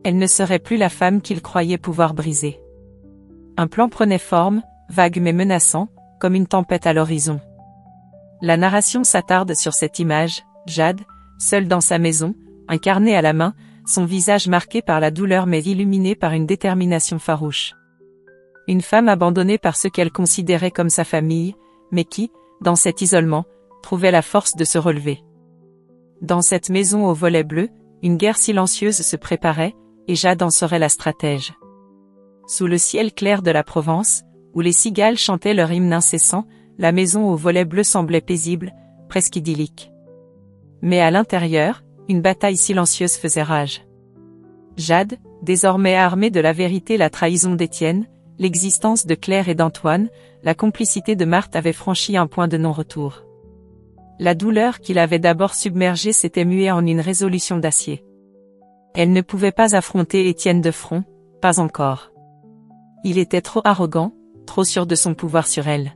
Elle ne serait plus la femme qu'il croyait pouvoir briser. Un plan prenait forme, vague mais menaçant, comme une tempête à l'horizon. La narration s'attarde sur cette image, Jade, seule dans sa maison, un carnet à la main, son visage marqué par la douleur mais illuminé par une détermination farouche. Une femme abandonnée par ceux qu'elle considérait comme sa famille, mais qui, dans cet isolement, trouvait la force de se relever. Dans cette maison aux volets bleus, une guerre silencieuse se préparait, et Jade en serait la stratège. Sous le ciel clair de la Provence, où les cigales chantaient leur hymne incessant, la maison aux volets bleus semblait paisible, presque idyllique. Mais à l'intérieur, une bataille silencieuse faisait rage. Jade, désormais armée de la vérité, la trahison d'Étienne, l'existence de Claire et d'Antoine, la complicité de Marthe avait franchi un point de non-retour. La douleur qui l'avait d'abord submergée s'était muée en une résolution d'acier. Elle ne pouvait pas affronter Étienne de front, pas encore. Il était trop arrogant, trop sûr de son pouvoir sur elle.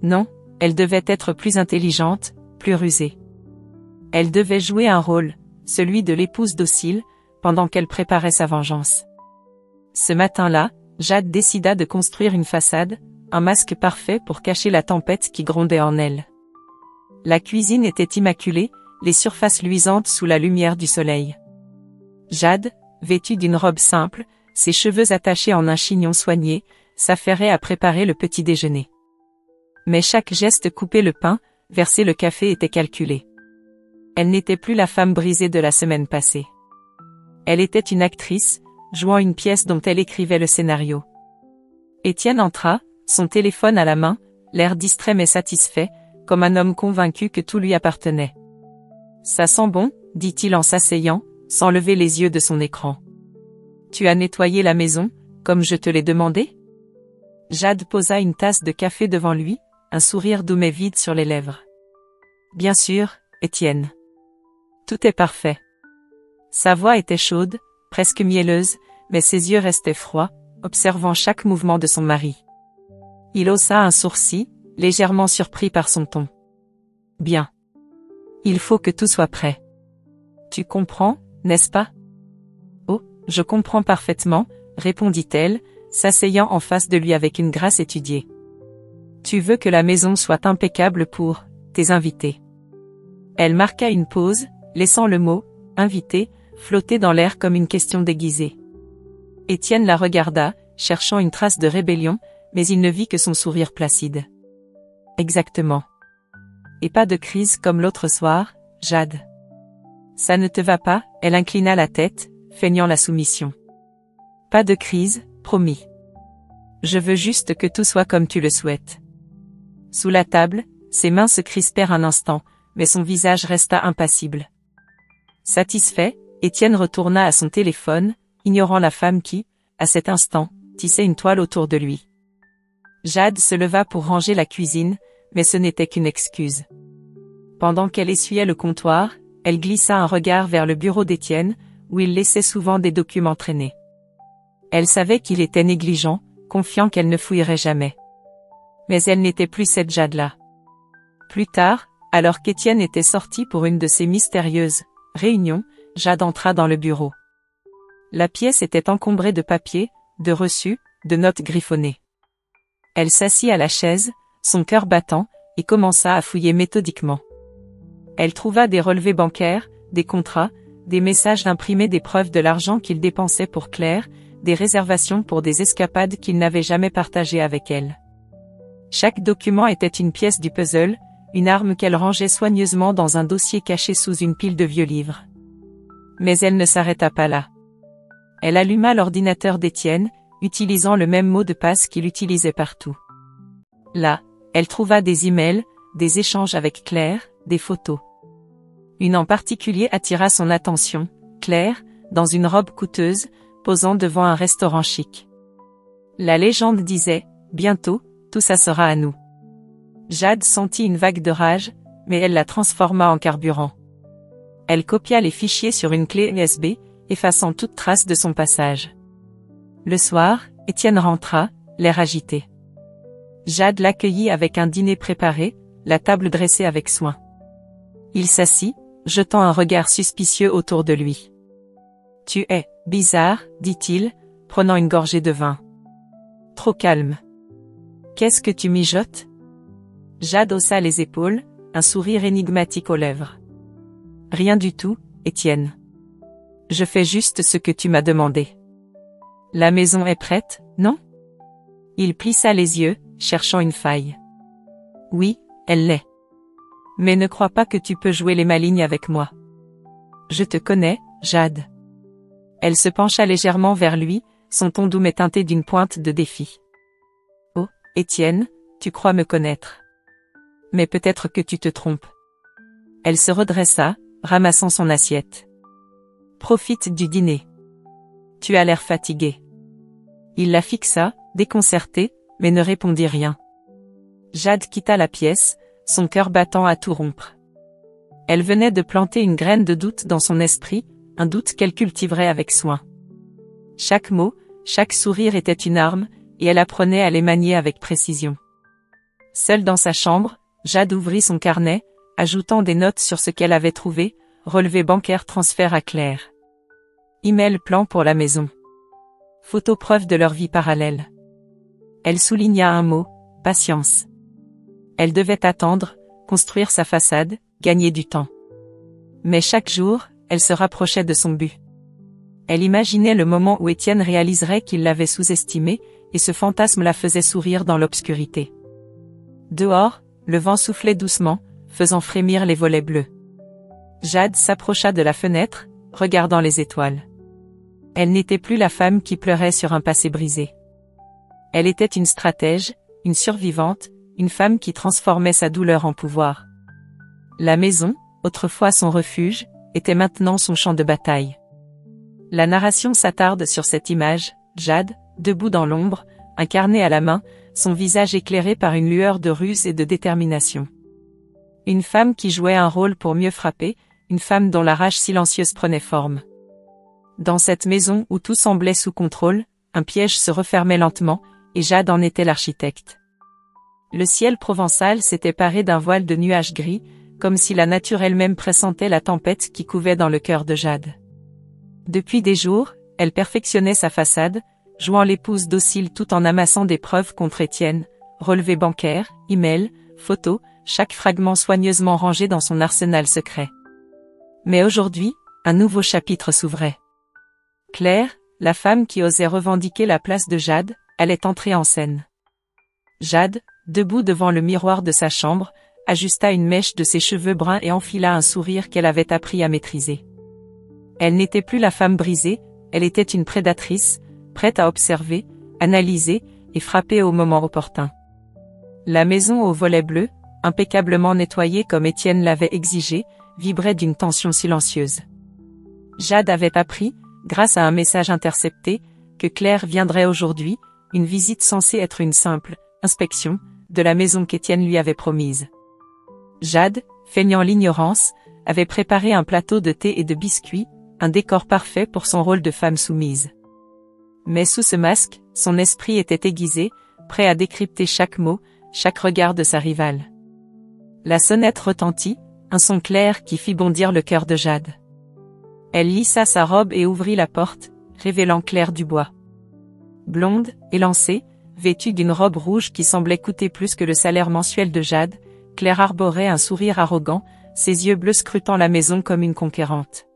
Non, elle devait être plus intelligente, plus rusée. Elle devait jouer un rôle, celui de l'épouse docile, pendant qu'elle préparait sa vengeance. Ce matin-là, Jade décida de construire une façade, un masque parfait pour cacher la tempête qui grondait en elle. La cuisine était immaculée, les surfaces luisantes sous la lumière du soleil. Jade, vêtue d'une robe simple, ses cheveux attachés en un chignon soigné, s'affairait à préparer le petit déjeuner. Mais chaque geste couper le pain, verser le café était calculé. Elle n'était plus la femme brisée de la semaine passée. Elle était une actrice, jouant une pièce dont elle écrivait le scénario. Étienne entra, son téléphone à la main, l'air distrait mais satisfait, comme un homme convaincu que tout lui appartenait. « Ça sent bon », dit-il en s'asseyant, sans lever les yeux de son écran. « Tu as nettoyé la maison, comme je te l'ai demandé ?» Jade posa une tasse de café devant lui, un sourire doux mais vide sur les lèvres. « Bien sûr, Étienne. Tout est parfait. » Sa voix était chaude, presque mielleuse, mais ses yeux restaient froids, observant chaque mouvement de son mari. Il haussa un sourcil, légèrement surpris par son ton. « Bien. Il faut que tout soit prêt. Tu comprends, n'est-ce pas ? » « Oh, je comprends parfaitement, » répondit-elle, s'asseyant en face de lui avec une grâce étudiée. « Tu veux que la maison soit impeccable pour tes invités. » Elle marqua une pause, laissant le mot « invité » flotter dans l'air comme une question déguisée. Étienne la regarda, cherchant une trace de rébellion, mais il ne vit que son sourire placide. « Exactement. Et pas de crise comme l'autre soir, Jade. » « Ça ne te va pas ?» Elle inclina la tête, feignant la soumission. « Pas de crise, promis. Je veux juste que tout soit comme tu le souhaites. » Sous la table, ses mains se crispèrent un instant, mais son visage resta impassible. Satisfait, Étienne retourna à son téléphone, ignorant la femme qui, à cet instant, tissait une toile autour de lui. Jade se leva pour ranger la cuisine, mais ce n'était qu'une excuse. Pendant qu'elle essuyait le comptoir, elle glissa un regard vers le bureau d'Étienne, où il laissait souvent des documents traîner. Elle savait qu'il était négligent, confiant qu'elle ne fouillerait jamais. Mais elle n'était plus cette Jade-là. Plus tard, alors qu'Étienne était sorti pour une de ces mystérieuses réunions, Jade entra dans le bureau. La pièce était encombrée de papiers, de reçus, de notes griffonnées. Elle s'assit à la chaise, son cœur battant, et commença à fouiller méthodiquement. Elle trouva des relevés bancaires, des contrats, des messages imprimés, des preuves de l'argent qu'il dépensait pour Claire, des réservations pour des escapades qu'il n'avait jamais partagées avec elle. Chaque document était une pièce du puzzle, une arme qu'elle rangeait soigneusement dans un dossier caché sous une pile de vieux livres. Mais elle ne s'arrêta pas là. Elle alluma l'ordinateur d'Étienne, utilisant le même mot de passe qu'il utilisait partout. Là, elle trouva des emails, des échanges avec Claire, des photos. Une en particulier attira son attention, Claire, dans une robe coûteuse, posant devant un restaurant chic. La légende disait, bientôt, tout ça sera à nous. Jade sentit une vague de rage, mais elle la transforma en carburant. Elle copia les fichiers sur une clé USB, effaçant toute trace de son passage. Le soir, Étienne rentra, l'air agité. Jade l'accueillit avec un dîner préparé, la table dressée avec soin. Il s'assit, jetant un regard suspicieux autour de lui. « Tu es bizarre, dit-il, prenant une gorgée de vin. Trop calme. Qu'est-ce que tu mijotes ?» Jade haussa les épaules, un sourire énigmatique aux lèvres. « Rien du tout, Étienne. Je fais juste ce que tu m'as demandé. La maison est prête, non ?» Il plissa les yeux, cherchant une faille. « Oui, elle l'est. Mais ne crois pas que tu peux jouer les malignes avec moi. Je te connais, Jade. » Elle se pencha légèrement vers lui, son ton doux mais teinté d'une pointe de défi. « Oh, Étienne, tu crois me connaître. Mais peut-être que tu te trompes. » Elle se redressa, ramassant son assiette. « Profite du dîner. Tu as l'air fatigué. » Il la fixa, déconcerté, mais ne répondit rien. Jade quitta la pièce, son cœur battant à tout rompre. Elle venait de planter une graine de doute dans son esprit, un doute qu'elle cultiverait avec soin. Chaque mot, chaque sourire était une arme, et elle apprenait à les manier avec précision. Seule dans sa chambre, Jade ouvrit son carnet, ajoutant des notes sur ce qu'elle avait trouvé, relevé bancaire transfert à Claire. Email plan pour la maison. Photo preuve de leur vie parallèle. Elle souligna un mot, patience. Elle devait attendre, construire sa façade, gagner du temps. Mais chaque jour, elle se rapprochait de son but. Elle imaginait le moment où Étienne réaliserait qu'il l'avait sous-estimée, et ce fantasme la faisait sourire dans l'obscurité. Dehors, le vent soufflait doucement, faisant frémir les volets bleus. Jade s'approcha de la fenêtre, regardant les étoiles. Elle n'était plus la femme qui pleurait sur un passé brisé. Elle était une stratège, une survivante, une femme qui transformait sa douleur en pouvoir. La maison, autrefois son refuge, était maintenant son champ de bataille. La narration s'attarde sur cette image, Jade, debout dans l'ombre, un carnet à la main, son visage éclairé par une lueur de ruse et de détermination. Une femme qui jouait un rôle pour mieux frapper, une femme dont la rage silencieuse prenait forme. Dans cette maison où tout semblait sous contrôle, un piège se refermait lentement, et Jade en était l'architecte. Le ciel provençal s'était paré d'un voile de nuages gris, comme si la nature elle-même pressentait la tempête qui couvait dans le cœur de Jade. Depuis des jours, elle perfectionnait sa façade, jouant l'épouse docile tout en amassant des preuves contre Étienne, relevés bancaires, emails, photos, chaque fragment soigneusement rangé dans son arsenal secret. Mais aujourd'hui, un nouveau chapitre s'ouvrait. Claire, la femme qui osait revendiquer la place de Jade, allait entrer en scène. Jade, debout devant le miroir de sa chambre, ajusta une mèche de ses cheveux bruns et enfila un sourire qu'elle avait appris à maîtriser. Elle n'était plus la femme brisée, elle était une prédatrice, prête à observer, analyser, et frapper au moment opportun. La maison aux volets bleus, impeccablement nettoyée comme Étienne l'avait exigé, vibrait d'une tension silencieuse. Jade avait appris, grâce à un message intercepté, que Claire viendrait aujourd'hui, une visite censée être une simple inspection de la maison qu'Étienne lui avait promise. Jade, feignant l'ignorance, avait préparé un plateau de thé et de biscuits, un décor parfait pour son rôle de femme soumise. Mais sous ce masque, son esprit était aiguisé, prêt à décrypter chaque mot, chaque regard de sa rivale. La sonnette retentit, un son clair qui fit bondir le cœur de Jade. Elle lissa sa robe et ouvrit la porte, révélant Claire Dubois. Blonde, élancée, vêtue d'une robe rouge qui semblait coûter plus que le salaire mensuel de Jade, Claire arborait un sourire arrogant, ses yeux bleus scrutant la maison comme une conquérante.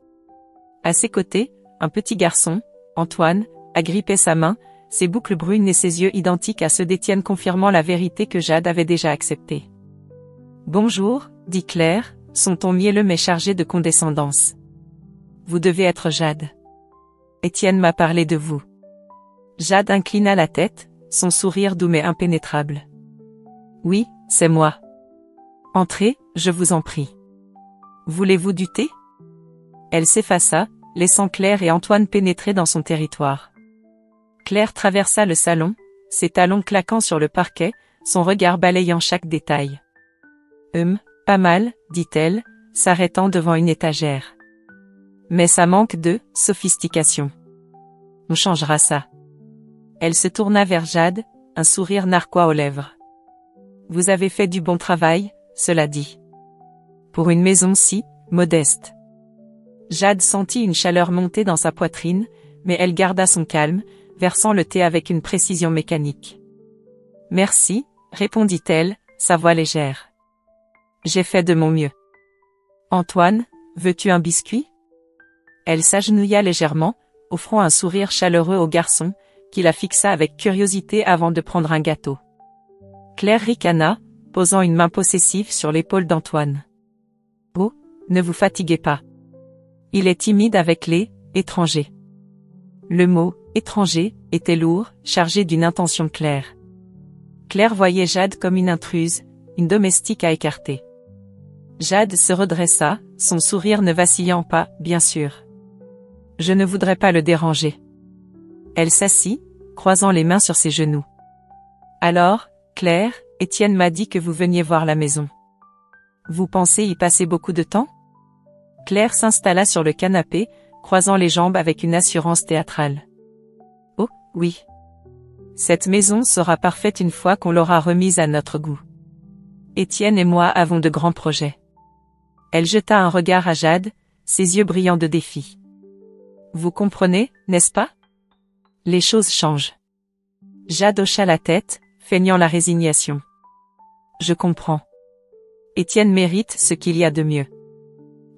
À ses côtés, un petit garçon, Antoine, agrippait sa main, ses boucles brunes et ses yeux identiques à ceux d'Étienne confirmant la vérité que Jade avait déjà acceptée. « Bonjour, dit Claire, son ton mielleux mais chargé de condescendance. Vous devez être Jade. Étienne m'a parlé de vous. Jade inclina la tête, son sourire doux mais impénétrable. Oui, c'est moi. Entrez, je vous en prie. Voulez-vous du thé? Elle s'effaça, laissant Claire et Antoine pénétrer dans son territoire. Claire traversa le salon, ses talons claquant sur le parquet, son regard balayant chaque détail. Pas mal, dit-elle, s'arrêtant devant une étagère. Mais ça manque de sophistication. On changera ça. Elle se tourna vers Jade, un sourire narquois aux lèvres. Vous avez fait du bon travail, cela dit. Pour une maison si modeste. Jade sentit une chaleur monter dans sa poitrine, mais elle garda son calme, versant le thé avec une précision mécanique. Merci, répondit-elle, sa voix légère. J'ai fait de mon mieux. Antoine, veux-tu un biscuit? Elle s'agenouilla légèrement, offrant un sourire chaleureux au garçon, qui la fixa avec curiosité avant de prendre un gâteau. Claire ricana, posant une main possessive sur l'épaule d'Antoine. Oh, ne vous fatiguez pas. Il est timide avec les étrangers. Le mot étranger était lourd, chargé d'une intention claire. Claire voyait Jade comme une intruse, une domestique à écarter. Jade se redressa, son sourire ne vacillant pas, bien sûr. Je ne voudrais pas le déranger. Elle s'assit, croisant les mains sur ses genoux. Alors, Claire, Étienne m'a dit que vous veniez voir la maison. Vous pensez y passer beaucoup de temps? Claire s'installa sur le canapé, croisant les jambes avec une assurance théâtrale. Oh, oui. Cette maison sera parfaite une fois qu'on l'aura remise à notre goût. Étienne et moi avons de grands projets. Elle jeta un regard à Jade, ses yeux brillants de défi. Vous comprenez, n'est-ce pas? Les choses changent. Jade hocha la tête, feignant la résignation. Je comprends. Étienne mérite ce qu'il y a de mieux.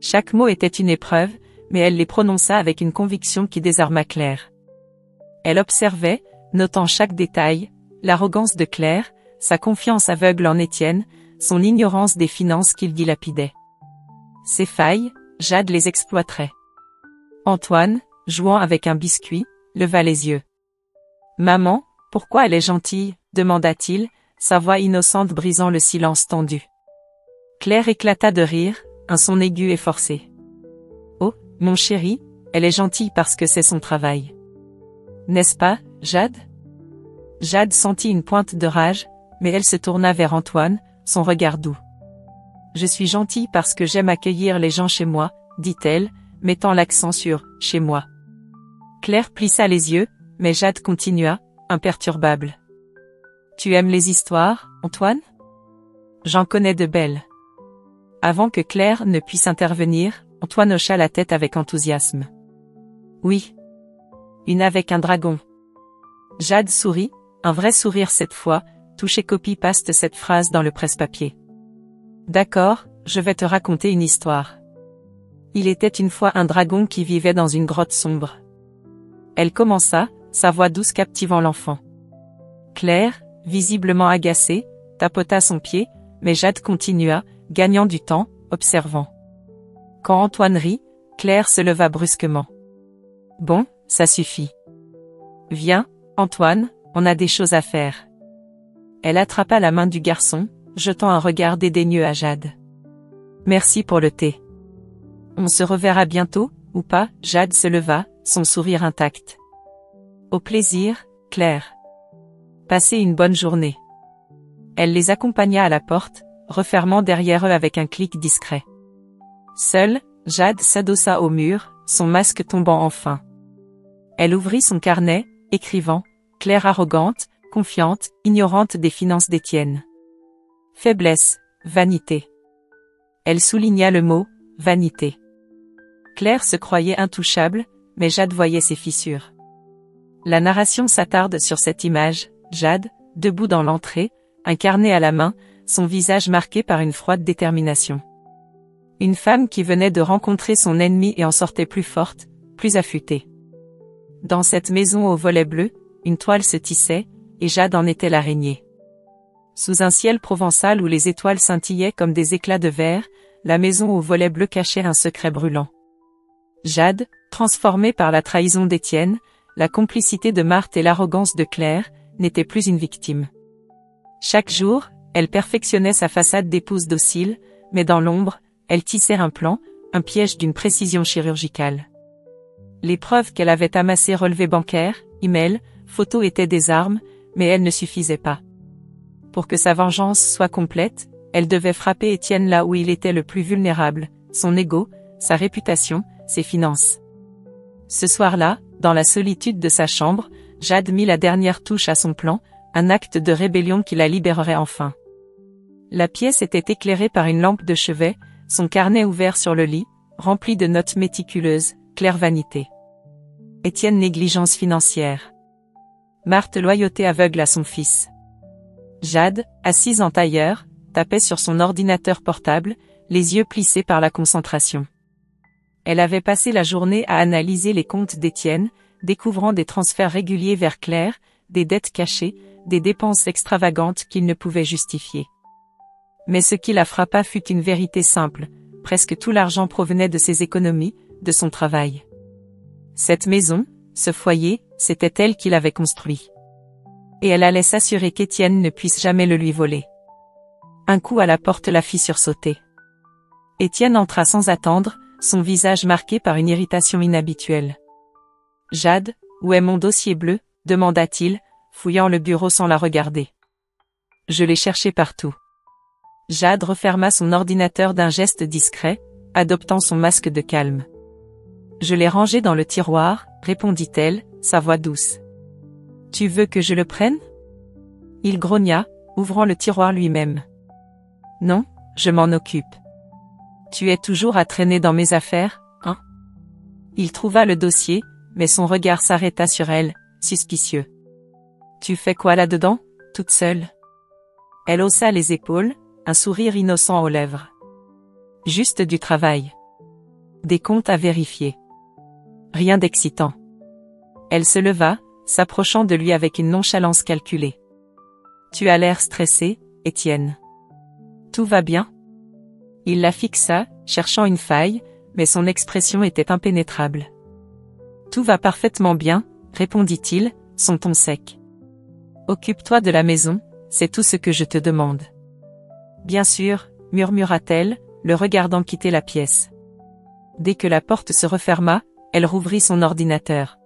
Chaque mot était une épreuve, mais elle les prononça avec une conviction qui désarma Claire. Elle observait, notant chaque détail, l'arrogance de Claire, sa confiance aveugle en Étienne, son ignorance des finances qu'il dilapidait. Ses failles, Jade les exploiterait. Antoine, jouant avec un biscuit, leva les yeux. « Maman, pourquoi elle est gentille ?» demanda-t-il, sa voix innocente brisant le silence tendu. Claire éclata de rire, un son aigu et forcé. « Oh, mon chéri, elle est gentille parce que c'est son travail. N'est-ce pas, Jade ?» Jade sentit une pointe de rage, mais elle se tourna vers Antoine, son regard doux. « Je suis gentille parce que j'aime accueillir les gens chez moi, » dit-elle, mettant l'accent sur « chez moi ». Claire plissa les yeux, mais Jade continua, imperturbable. « Tu aimes les histoires, Antoine? J'en connais de belles. » Avant que Claire ne puisse intervenir, Antoine hocha la tête avec enthousiasme. « Oui. Une avec un dragon. » Jade sourit, un vrai sourire cette fois, touché copie-paste cette phrase dans le presse-papier. « D'accord, je vais te raconter une histoire. Il était une fois un dragon qui vivait dans une grotte sombre. » Elle commença, sa voix douce captivant l'enfant. Claire, visiblement agacée, tapota son pied, mais Jade continua, gagnant du temps, observant. Quand Antoine rit, Claire se leva brusquement. « Bon, ça suffit. Viens, Antoine, on a des choses à faire. » Elle attrapa la main du garçon, jetant un regard dédaigneux à Jade. « Merci pour le thé. On se reverra bientôt, ou pas ?» Jade se leva, son sourire intact. « Au plaisir, Claire. Passez une bonne journée. » Elle les accompagna à la porte, refermant derrière eux avec un clic discret. Seule, Jade s'adossa au mur, son masque tombant enfin. Elle ouvrit son carnet, écrivant « Claire arrogante, confiante, ignorante des finances d'Étienne. Faiblesse, vanité. » Elle souligna le mot « vanité ». Claire se croyait intouchable, mais Jade voyait ses fissures. La narration s'attarde sur cette image, Jade, debout dans l'entrée, un carnet à la main, son visage marqué par une froide détermination. Une femme qui venait de rencontrer son ennemi et en sortait plus forte, plus affûtée. Dans cette maison au volet bleu, une toile se tissait, et Jade en était l'araignée. Sous un ciel provençal où les étoiles scintillaient comme des éclats de verre, la maison au volet bleu cachait un secret brûlant. Jade, Transformée par la trahison d'Étienne, la complicité de Marthe et l'arrogance de Claire, n'était plus une victime. Chaque jour, elle perfectionnait sa façade d'épouse docile, mais dans l'ombre, elle tissait un plan, un piège d'une précision chirurgicale. Les preuves qu'elle avait amassées, relevés bancaires, emails, photos étaient des armes, mais elles ne suffisaient pas. Pour que sa vengeance soit complète, elle devait frapper Étienne là où il était le plus vulnérable, son ego, sa réputation, ses finances. Ce soir-là, dans la solitude de sa chambre, Jade mit la dernière touche à son plan, un acte de rébellion qui la libérerait enfin. La pièce était éclairée par une lampe de chevet, son carnet ouvert sur le lit, rempli de notes méticuleuses, Claire vanité. Étienne négligence financière. Marthe loyauté aveugle à son fils. Jade, assise en tailleur, tapait sur son ordinateur portable, les yeux plissés par la concentration. Elle avait passé la journée à analyser les comptes d'Étienne, découvrant des transferts réguliers vers Claire, des dettes cachées, des dépenses extravagantes qu'il ne pouvait justifier. Mais ce qui la frappa fut une vérité simple, presque tout l'argent provenait de ses économies, de son travail. Cette maison, ce foyer, c'était elle qui l'avait construit. Et elle allait s'assurer qu'Étienne ne puisse jamais le lui voler. Un coup à la porte la fit sursauter. Étienne entra sans attendre, son visage marqué par une irritation inhabituelle. « Jade, où est mon dossier bleu ?» demanda-t-il, fouillant le bureau sans la regarder. « Je l'ai cherché partout. » Jade referma son ordinateur d'un geste discret, adoptant son masque de calme. « Je l'ai rangé dans le tiroir, » répondit-elle, sa voix douce. « Tu veux que je le prenne ?» Il grogna, ouvrant le tiroir lui-même. « Non, je m'en occupe. » « Tu es toujours à traîner dans mes affaires, hein ?» Il trouva le dossier, mais son regard s'arrêta sur elle, suspicieux. « Tu fais quoi là-dedans, toute seule ?» Elle haussa les épaules, un sourire innocent aux lèvres. « Juste du travail. Des comptes à vérifier. Rien d'excitant. » Elle se leva, s'approchant de lui avec une nonchalance calculée. « Tu as l'air stressé, Étienne. Tout va bien ?» Il la fixa, cherchant une faille, mais son expression était impénétrable. « Tout va parfaitement bien, » répondit-il, son ton sec. « Occupe-toi de la maison, c'est tout ce que je te demande. »« Bien sûr, » murmura-t-elle, le regardant quitter la pièce. Dès que la porte se referma, elle rouvrit son ordinateur.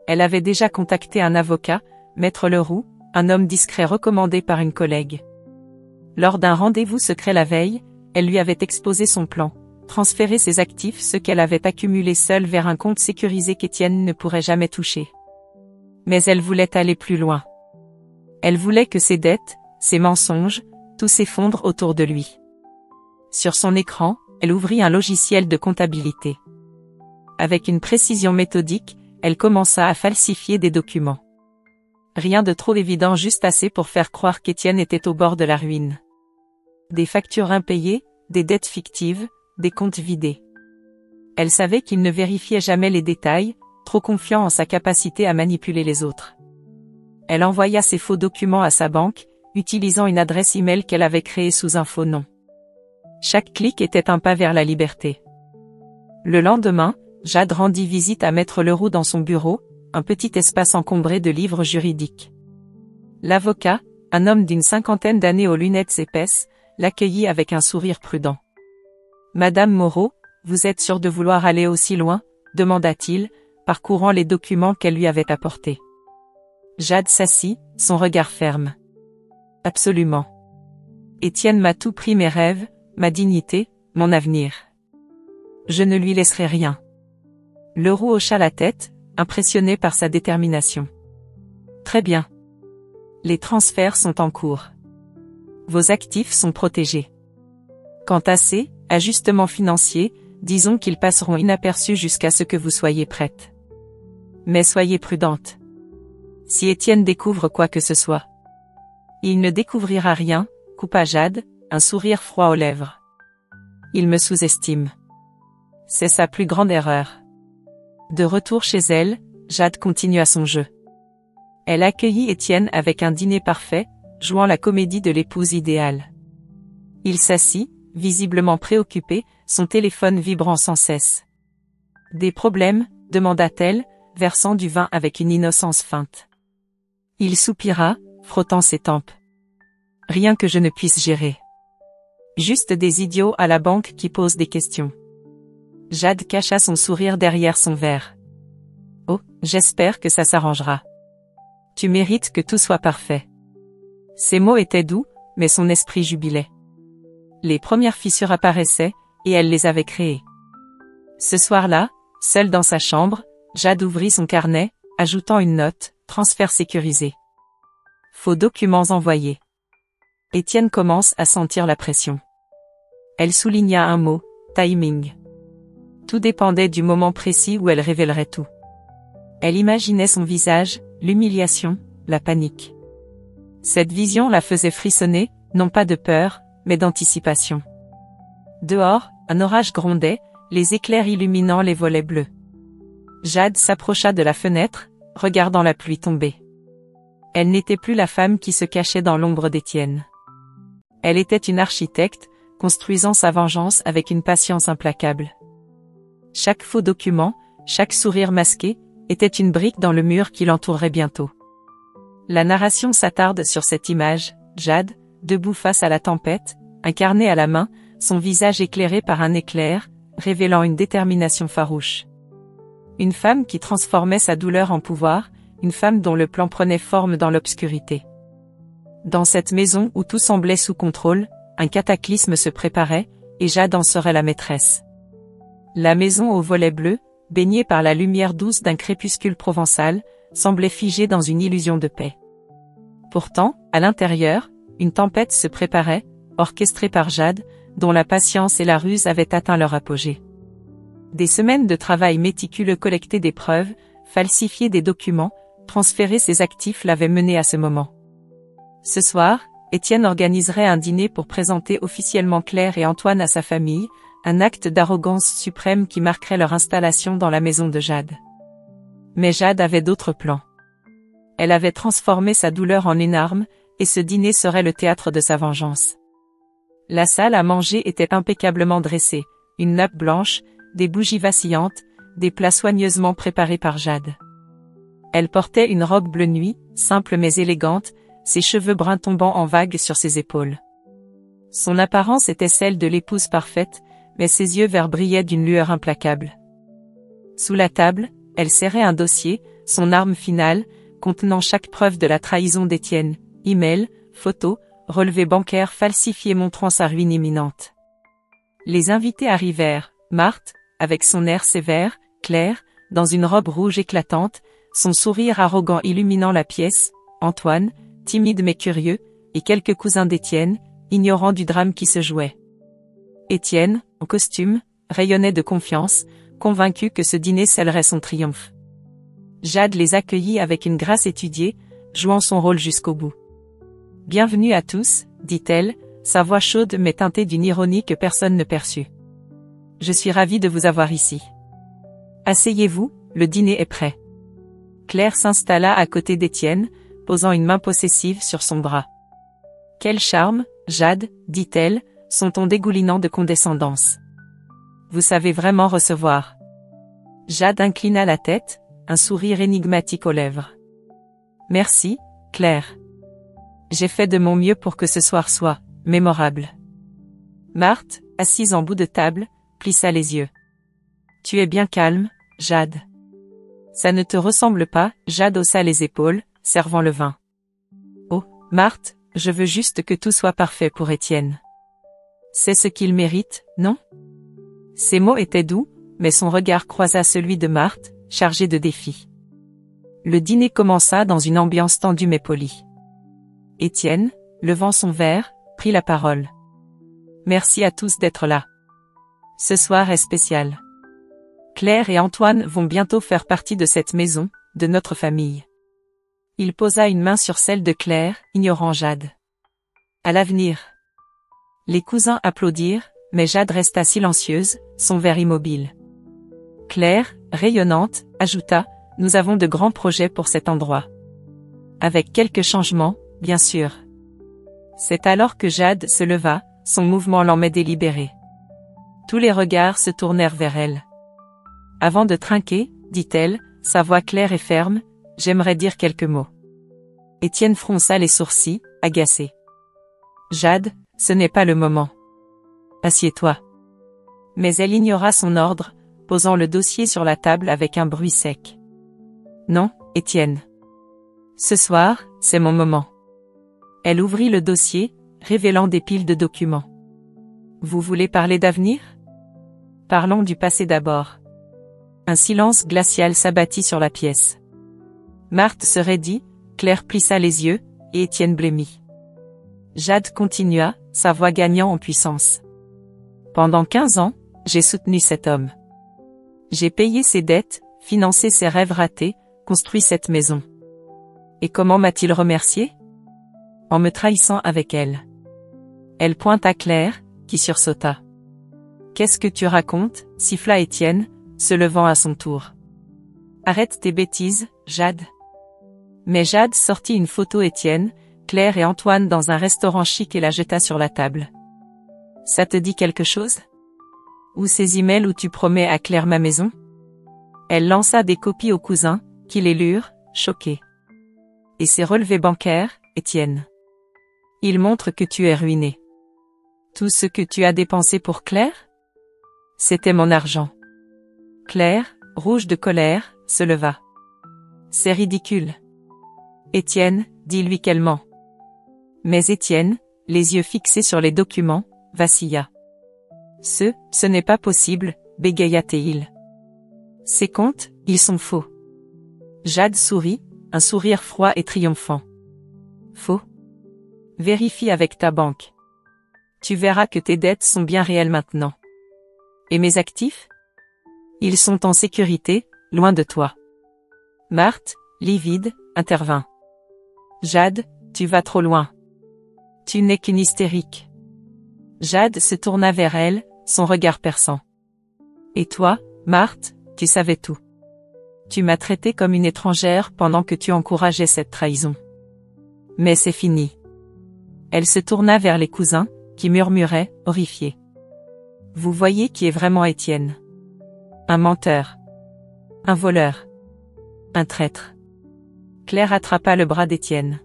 Elle avait déjà contacté un avocat, Maître Leroux, un homme discret recommandé par une collègue. Lors d'un rendez-vous secret la veille, elle lui avait exposé son plan, transférer ses actifs, ce qu'elle avait accumulé seule, vers un compte sécurisé qu'Étienne ne pourrait jamais toucher. Mais elle voulait aller plus loin. Elle voulait que ses dettes, ses mensonges, tout s'effondre autour de lui. Sur son écran, elle ouvrit un logiciel de comptabilité. Avec une précision méthodique, elle commença à falsifier des documents. Rien de trop évident, juste assez pour faire croire qu'Étienne était au bord de la ruine. Des factures impayées, des dettes fictives, des comptes vidés. Elle savait qu'il ne vérifiait jamais les détails, trop confiant en sa capacité à manipuler les autres. Elle envoya ces faux documents à sa banque, utilisant une adresse email qu'elle avait créée sous un faux nom. Chaque clic était un pas vers la liberté. Le lendemain, Jade rendit visite à Maître Leroux dans son bureau, un petit espace encombré de livres juridiques. L'avocat, un homme d'une cinquantaine d'années aux lunettes épaisses, l'accueillit avec un sourire prudent. « Madame Moreau, vous êtes sûre de vouloir aller aussi loin ?» demanda-t-il, parcourant les documents qu'elle lui avait apportés. Jade s'assit, son regard ferme. « Absolument. Étienne m'a tout pris, mes rêves, ma dignité, mon avenir. Je ne lui laisserai rien. » Leroux hocha la tête, impressionné par sa détermination. « Très bien. Les transferts sont en cours. Vos actifs sont protégés. Quant à ces ajustements financiers, disons qu'ils passeront inaperçus jusqu'à ce que vous soyez prête. Mais soyez prudente. Si Étienne découvre quoi que ce soit. » Il ne découvrira rien, coupa Jade, un sourire froid aux lèvres. Il me sous-estime. C'est sa plus grande erreur. De retour chez elle, Jade continua son jeu. Elle accueillit Étienne avec un dîner parfait, jouant la comédie de l'épouse idéale. Il s'assit, visiblement préoccupé, son téléphone vibrant sans cesse. Des problèmes, demanda-t-elle, versant du vin avec une innocence feinte. Il soupira, frottant ses tempes. Rien que je ne puisse gérer. Juste des idiots à la banque qui posent des questions. Jade cacha son sourire derrière son verre. Oh, j'espère que ça s'arrangera. Tu mérites que tout soit parfait. Ses mots étaient doux, mais son esprit jubilait. Les premières fissures apparaissaient, et elle les avait créées. Ce soir-là, seule dans sa chambre, Jade ouvrit son carnet, ajoutant une note, transfert sécurisé. Faux documents envoyés. Étienne commence à sentir la pression. Elle souligna un mot, timing. Tout dépendait du moment précis où elle révélerait tout. Elle imaginait son visage, l'humiliation, la panique. Cette vision la faisait frissonner, non pas de peur, mais d'anticipation. Dehors, un orage grondait, les éclairs illuminant les volets bleus. Jade s'approcha de la fenêtre, regardant la pluie tomber. Elle n'était plus la femme qui se cachait dans l'ombre d'Étienne. Elle était une architecte, construisant sa vengeance avec une patience implacable. Chaque faux document, chaque sourire masqué, était une brique dans le mur qui l'entourerait bientôt. La narration s'attarde sur cette image, Jade, debout face à la tempête, un carnet à la main, son visage éclairé par un éclair, révélant une détermination farouche. Une femme qui transformait sa douleur en pouvoir, une femme dont le plan prenait forme dans l'obscurité. Dans cette maison où tout semblait sous contrôle, un cataclysme se préparait, et Jade en serait la maîtresse. La maison aux volets bleus, baignée par la lumière douce d'un crépuscule provençal, semblait figée dans une illusion de paix. Pourtant, à l'intérieur, une tempête se préparait, orchestrée par Jade, dont la patience et la ruse avaient atteint leur apogée. Des semaines de travail méticuleux, collecter des preuves, falsifier des documents, transférer ses actifs l'avaient menée à ce moment. Ce soir, Étienne organiserait un dîner pour présenter officiellement Claire et Antoine à sa famille, un acte d'arrogance suprême qui marquerait leur installation dans la maison de Jade. Mais Jade avait d'autres plans. Elle avait transformé sa douleur en une arme, et ce dîner serait le théâtre de sa vengeance. La salle à manger était impeccablement dressée, une nappe blanche, des bougies vacillantes, des plats soigneusement préparés par Jade. Elle portait une robe bleu nuit, simple mais élégante, ses cheveux bruns tombant en vagues sur ses épaules. Son apparence était celle de l'épouse parfaite, mais ses yeux verts brillaient d'une lueur implacable. Sous la table, elle serrait un dossier, son arme finale, contenant chaque preuve de la trahison d'Étienne, email, photos, relevés bancaires falsifiés montrant sa ruine imminente. Les invités arrivèrent, Marthe, avec son air sévère, Claire, dans une robe rouge éclatante, son sourire arrogant illuminant la pièce, Antoine, timide mais curieux, et quelques cousins d'Étienne, ignorant du drame qui se jouait. Étienne, en costume, rayonnait de confiance, convaincu que ce dîner scellerait son triomphe. Jade les accueillit avec une grâce étudiée, jouant son rôle jusqu'au bout. « Bienvenue à tous », dit-elle, sa voix chaude mais teintée d'une ironie que personne ne perçut. « Je suis ravie de vous avoir ici. Asseyez-vous, le dîner est prêt. » Claire s'installa à côté d'Étienne, posant une main possessive sur son bras. « Quel charme, Jade, dit-elle, son ton dégoulinant de condescendance. Vous savez vraiment recevoir. » Jade inclina la tête, un sourire énigmatique aux lèvres. « Merci, Claire. J'ai fait de mon mieux pour que ce soir soit mémorable. » Marthe, assise en bout de table, plissa les yeux. « Tu es bien calme, Jade. » « Ça ne te ressemble pas », Jade haussa les épaules, servant le vin. « Oh, Marthe, je veux juste que tout soit parfait pour Étienne. C'est ce qu'il mérite, non ?» Ses mots étaient doux, mais son regard croisa celui de Marthe, chargé de défis. Le dîner commença dans une ambiance tendue mais polie. Étienne, levant son verre, prit la parole. « Merci à tous d'être là. Ce soir est spécial. Claire et Antoine vont bientôt faire partie de cette maison, de notre famille. » Il posa une main sur celle de Claire, ignorant Jade. « À l'avenir. » Les cousins applaudirent, mais Jade resta silencieuse, son verre immobile. Claire, rayonnante, ajouta, « Nous avons de grands projets pour cet endroit. Avec quelques changements, bien sûr. » C'est alors que Jade se leva, son mouvement lent mais délibéré. Tous les regards se tournèrent vers elle. Avant de trinquer, dit-elle, sa voix claire et ferme, j'aimerais dire quelques mots. Étienne fronça les sourcils, agacé. Jade, ce n'est pas le moment. Assieds-toi. Mais elle ignora son ordre, posant le dossier sur la table avec un bruit sec. Non, Étienne. Ce soir, c'est mon moment. Elle ouvrit le dossier, révélant des piles de documents. Vous voulez parler d'avenir? Parlons du passé d'abord. Un silence glacial s'abattit sur la pièce. Marthe se raidit, Claire plissa les yeux, et Étienne blêmit. Jade continua, sa voix gagnant en puissance. Pendant 15 ans, j'ai soutenu cet homme. J'ai payé ses dettes, financé ses rêves ratés, construit cette maison. Et comment m'a-t-il remercié? En me trahissant avec elle. Elle pointa Claire, qui sursauta. Qu'est-ce que tu racontes? Siffla Étienne, se levant à son tour. Arrête tes bêtises, Jade. Mais Jade sortit une photo Étienne, Claire et Antoine dans un restaurant chic et la jeta sur la table. Ça te dit quelque chose? Ou ces emails où tu promets à Claire ma maison? Elle lança des copies aux cousins, qui les lurent, choqués. Et ces relevés bancaires, Étienne. Ils montrent que tu es ruiné. Tout ce que tu as dépensé pour Claire? C'était mon argent. Claire, rouge de colère, se leva. C'est ridicule. Étienne, dis-lui qu'elle ment. Mais Étienne, les yeux fixés sur les documents, vacilla. Ce n'est pas possible, bégaya-t-il. Ces comptes, ils sont faux. Jade sourit, un sourire froid et triomphant. Faux? Vérifie avec ta banque. Tu verras que tes dettes sont bien réelles maintenant. Et mes actifs? Ils sont en sécurité, loin de toi. Marthe, livide, intervint. Jade, tu vas trop loin. Tu n'es qu'une hystérique. Jade se tourna vers elle, son regard perçant. Et toi, Marthe, tu savais tout. Tu m'as traitée comme une étrangère pendant que tu encourageais cette trahison. Mais c'est fini. Elle se tourna vers les cousins, qui murmuraient, horrifiés. Vous voyez qui est vraiment Étienne. Un menteur. Un voleur. Un traître. Claire attrapa le bras d'Étienne.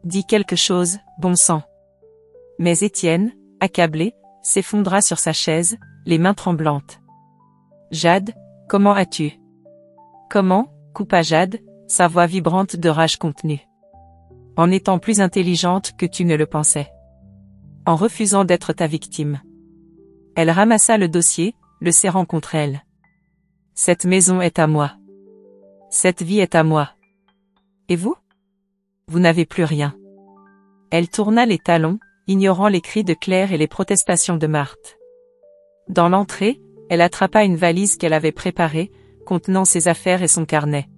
Dis quelque chose, bon sang. Mais Étienne, accablé, s'effondra sur sa chaise, les mains tremblantes. Jade, comment as-tu? Comment? Coupa Jade, sa voix vibrante de rage contenue. En étant plus intelligente que tu ne le pensais. En refusant d'être ta victime. Elle ramassa le dossier, le serrant contre elle. Cette maison est à moi. Cette vie est à moi. Et vous? Vous n'avez plus rien. Elle tourna les talons, ignorant les cris de Claire et les protestations de Marthe. Dans l'entrée, elle attrapa une valise qu'elle avait préparée, contenant ses affaires et son carnet.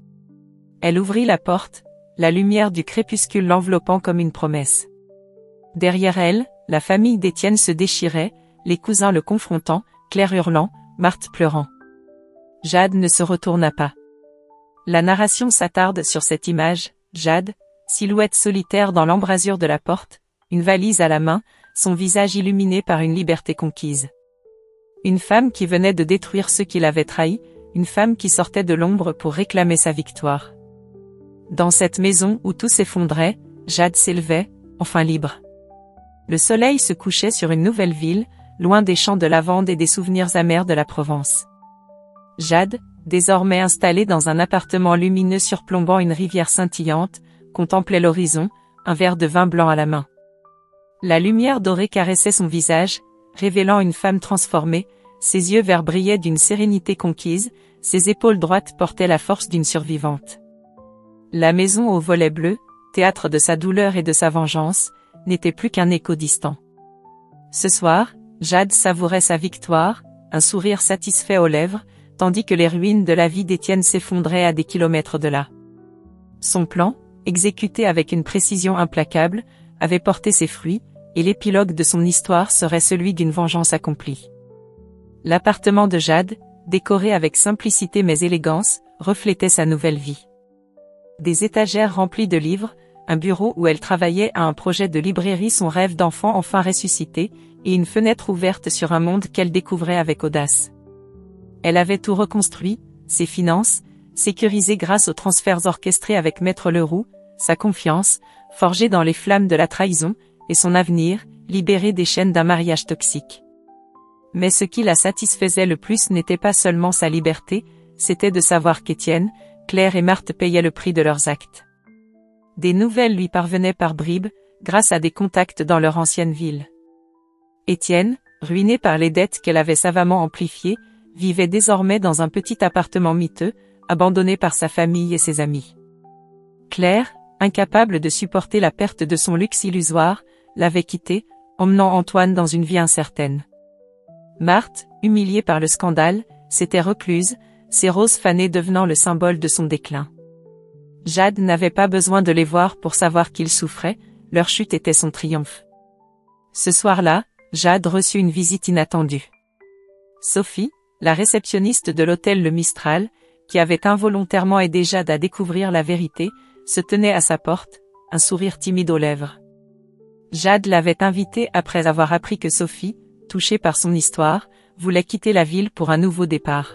Elle ouvrit la porte, la lumière du crépuscule l'enveloppant comme une promesse. Derrière elle, la famille d'Étienne se déchirait, les cousins le confrontant, Claire hurlant, Marthe pleurant. Jade ne se retourna pas. La narration s'attarde sur cette image, Jade, silhouette solitaire dans l'embrasure de la porte, une valise à la main, son visage illuminé par une liberté conquise. Une femme qui venait de détruire ceux qui l'avaient trahi, une femme qui sortait de l'ombre pour réclamer sa victoire. Dans cette maison où tout s'effondrait, Jade s'élevait, enfin libre. Le soleil se couchait sur une nouvelle ville, loin des champs de lavande et des souvenirs amers de la Provence. Jade, désormais installée dans un appartement lumineux surplombant une rivière scintillante, contemplait l'horizon, un verre de vin blanc à la main. La lumière dorée caressait son visage, révélant une femme transformée, ses yeux verts brillaient d'une sérénité conquise, ses épaules droites portaient la force d'une survivante. La maison aux volets bleus, théâtre de sa douleur et de sa vengeance, n'était plus qu'un écho distant. Ce soir, Jade savourait sa victoire, un sourire satisfait aux lèvres, tandis que les ruines de la vie d'Étienne s'effondraient à des kilomètres de là. Son plan, exécuté avec une précision implacable, avait porté ses fruits, et l'épilogue de son histoire serait celui d'une vengeance accomplie. L'appartement de Jade, décoré avec simplicité mais élégance, reflétait sa nouvelle vie. Des étagères remplies de livres, un bureau où elle travaillait à un projet de librairie, son rêve d'enfant enfin ressuscité, et une fenêtre ouverte sur un monde qu'elle découvrait avec audace. Elle avait tout reconstruit, ses finances, sécurisées grâce aux transferts orchestrés avec Maître Leroux, sa confiance, forgée dans les flammes de la trahison, et son avenir, libéré des chaînes d'un mariage toxique. Mais ce qui la satisfaisait le plus n'était pas seulement sa liberté, c'était de savoir qu'Étienne, Claire et Marthe payaient le prix de leurs actes. Des nouvelles lui parvenaient par bribes, grâce à des contacts dans leur ancienne ville. Étienne, ruiné par les dettes qu'elle avait savamment amplifiées, vivait désormais dans un petit appartement miteux, abandonné par sa famille et ses amis. Claire, incapable de supporter la perte de son luxe illusoire, l'avait quitté, emmenant Antoine dans une vie incertaine. Marthe, humiliée par le scandale, s'était recluse, ses roses fanées devenant le symbole de son déclin. Jade n'avait pas besoin de les voir pour savoir qu'ils souffraient, leur chute était son triomphe. Ce soir-là, Jade reçut une visite inattendue. Sophie, la réceptionniste de l'hôtel Le Mistral, qui avait involontairement aidé Jade à découvrir la vérité, se tenait à sa porte, un sourire timide aux lèvres. Jade l'avait invitée après avoir appris que Sophie, touchée par son histoire, voulait quitter la ville pour un nouveau départ.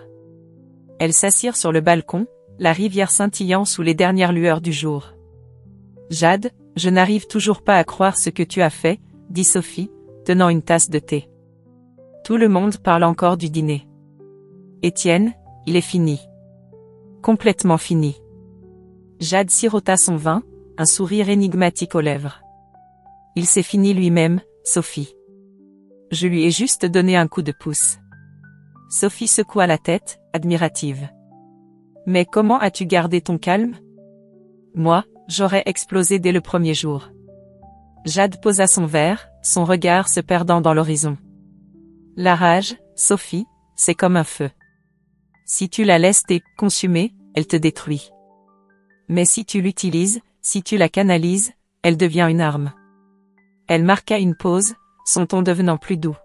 Elles s'assirent sur le balcon, la rivière scintillant sous les dernières lueurs du jour. « Jade, je n'arrive toujours pas à croire ce que tu as fait, » dit Sophie, tenant une tasse de thé. Tout le monde parle encore du dîner. Étienne, il est fini. Complètement fini. Jade sirota son vin, un sourire énigmatique aux lèvres. Il s'est fini lui-même, Sophie. Je lui ai juste donné un coup de pouce. Sophie secoua la tête, admirative. Mais comment as-tu gardé ton calme? Moi, j'aurais explosé dès le premier jour. Jade posa son verre, son regard se perdant dans l'horizon. La rage, Sophie, c'est comme un feu. Si tu la laisses te consumer, elle te détruit. Mais si tu l'utilises, si tu la canalises, elle devient une arme. Elle marqua une pause, son ton devenant plus doux.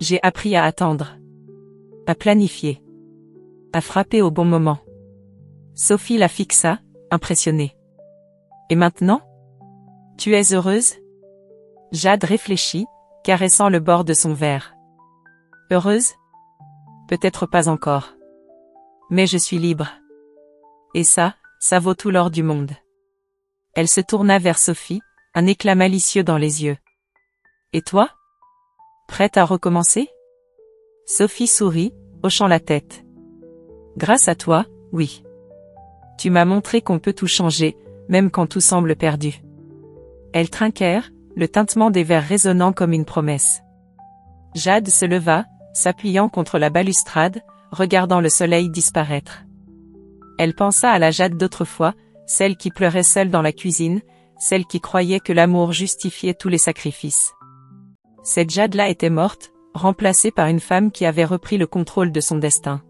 J'ai appris à attendre. À planifier. À frapper au bon moment. Sophie la fixa, impressionnée. Et maintenant? Tu es heureuse? Jade réfléchit, caressant le bord de son verre. Heureuse? Peut-être pas encore. Mais je suis libre. Et ça vaut tout l'or du monde. Elle se tourna vers Sophie, un éclat malicieux dans les yeux. Et toi? Prête à recommencer? Sophie sourit, hochant la tête. Grâce à toi, oui. Tu m'as montré qu'on peut tout changer, même quand tout semble perdu. Elles trinquèrent, le tintement des verres résonnant comme une promesse. Jade se leva, s'appuyant contre la balustrade, regardant le soleil disparaître. Elle pensa à la Jade d'autrefois, celle qui pleurait seule dans la cuisine, celle qui croyait que l'amour justifiait tous les sacrifices. Cette Jade-là était morte, remplacée par une femme qui avait repris le contrôle de son destin.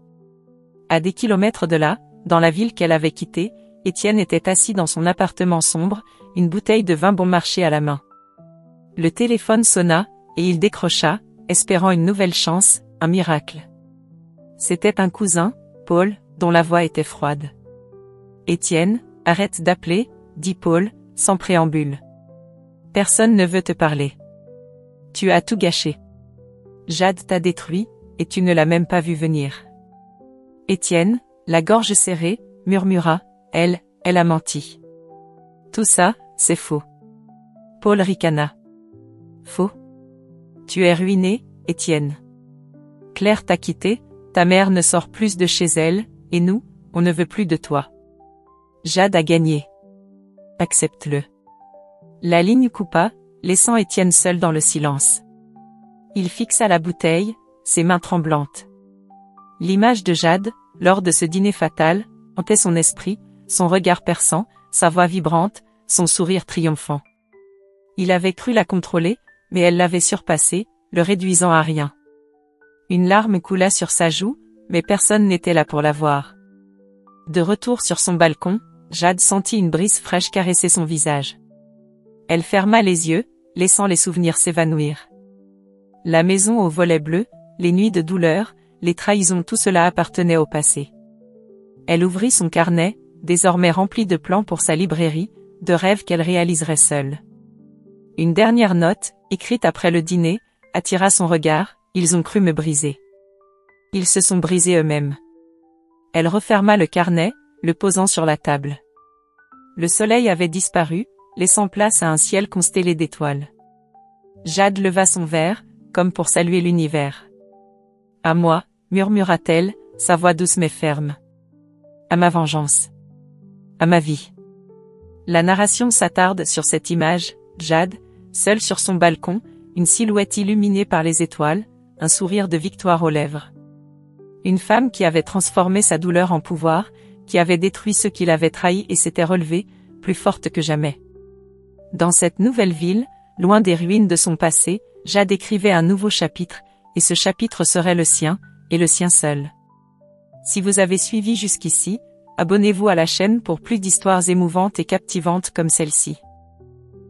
À des kilomètres de là, dans la ville qu'elle avait quittée, Étienne était assis dans son appartement sombre, une bouteille de vin bon marché à la main. Le téléphone sonna, et il décrocha, espérant une nouvelle chance, un miracle. C'était un cousin, Paul, dont la voix était froide. « Étienne, arrête d'appeler, » dit Paul, sans préambule. « Personne ne veut te parler. Tu as tout gâché. Jade t'a détruit, et tu ne l'as même pas vu venir. » Étienne, la gorge serrée, murmura, « Elle a menti. Tout ça, c'est faux. » Paul ricana. « Faux? Tu es ruiné, Étienne. Claire t'a quitté, ta mère ne sort plus de chez elle, et nous, on ne veut plus de toi. Jade a gagné. Accepte-le. » La ligne coupa, laissant Étienne seul dans le silence. Il fixa la bouteille, ses mains tremblantes. L'image de Jade, lors de ce dîner fatal, hantait son esprit, son regard perçant, sa voix vibrante, son sourire triomphant. Il avait cru la contrôler, mais elle l'avait surpassé, le réduisant à rien. Une larme coula sur sa joue, mais personne n'était là pour la voir. De retour sur son balcon, Jade sentit une brise fraîche caresser son visage. Elle ferma les yeux, laissant les souvenirs s'évanouir. La maison aux volets bleus, les nuits de douleur, les trahisons, tout cela appartenait au passé. Elle ouvrit son carnet, désormais rempli de plans pour sa librairie, de rêves qu'elle réaliserait seule. Une dernière note, écrite après le dîner, attira son regard, « Ils ont cru me briser. Ils se sont brisés eux-mêmes. Elle referma le carnet, le posant sur la table. Le soleil avait disparu, laissant place à un ciel constellé d'étoiles. Jade leva son verre, comme pour saluer l'univers. « À moi », murmura-t-elle, sa voix douce mais ferme. « À ma vengeance. À ma vie. » La narration s'attarde sur cette image, Jade, seule sur son balcon, une silhouette illuminée par les étoiles, un sourire de victoire aux lèvres. Une femme qui avait transformé sa douleur en pouvoir, qui avait détruit ceux qui l'avaient trahi et s'était relevée, plus forte que jamais. Dans cette nouvelle ville, loin des ruines de son passé, Jade écrivait un nouveau chapitre, et ce chapitre serait le sien, et le sien seul. Si vous avez suivi jusqu'ici, abonnez-vous à la chaîne pour plus d'histoires émouvantes et captivantes comme celle-ci.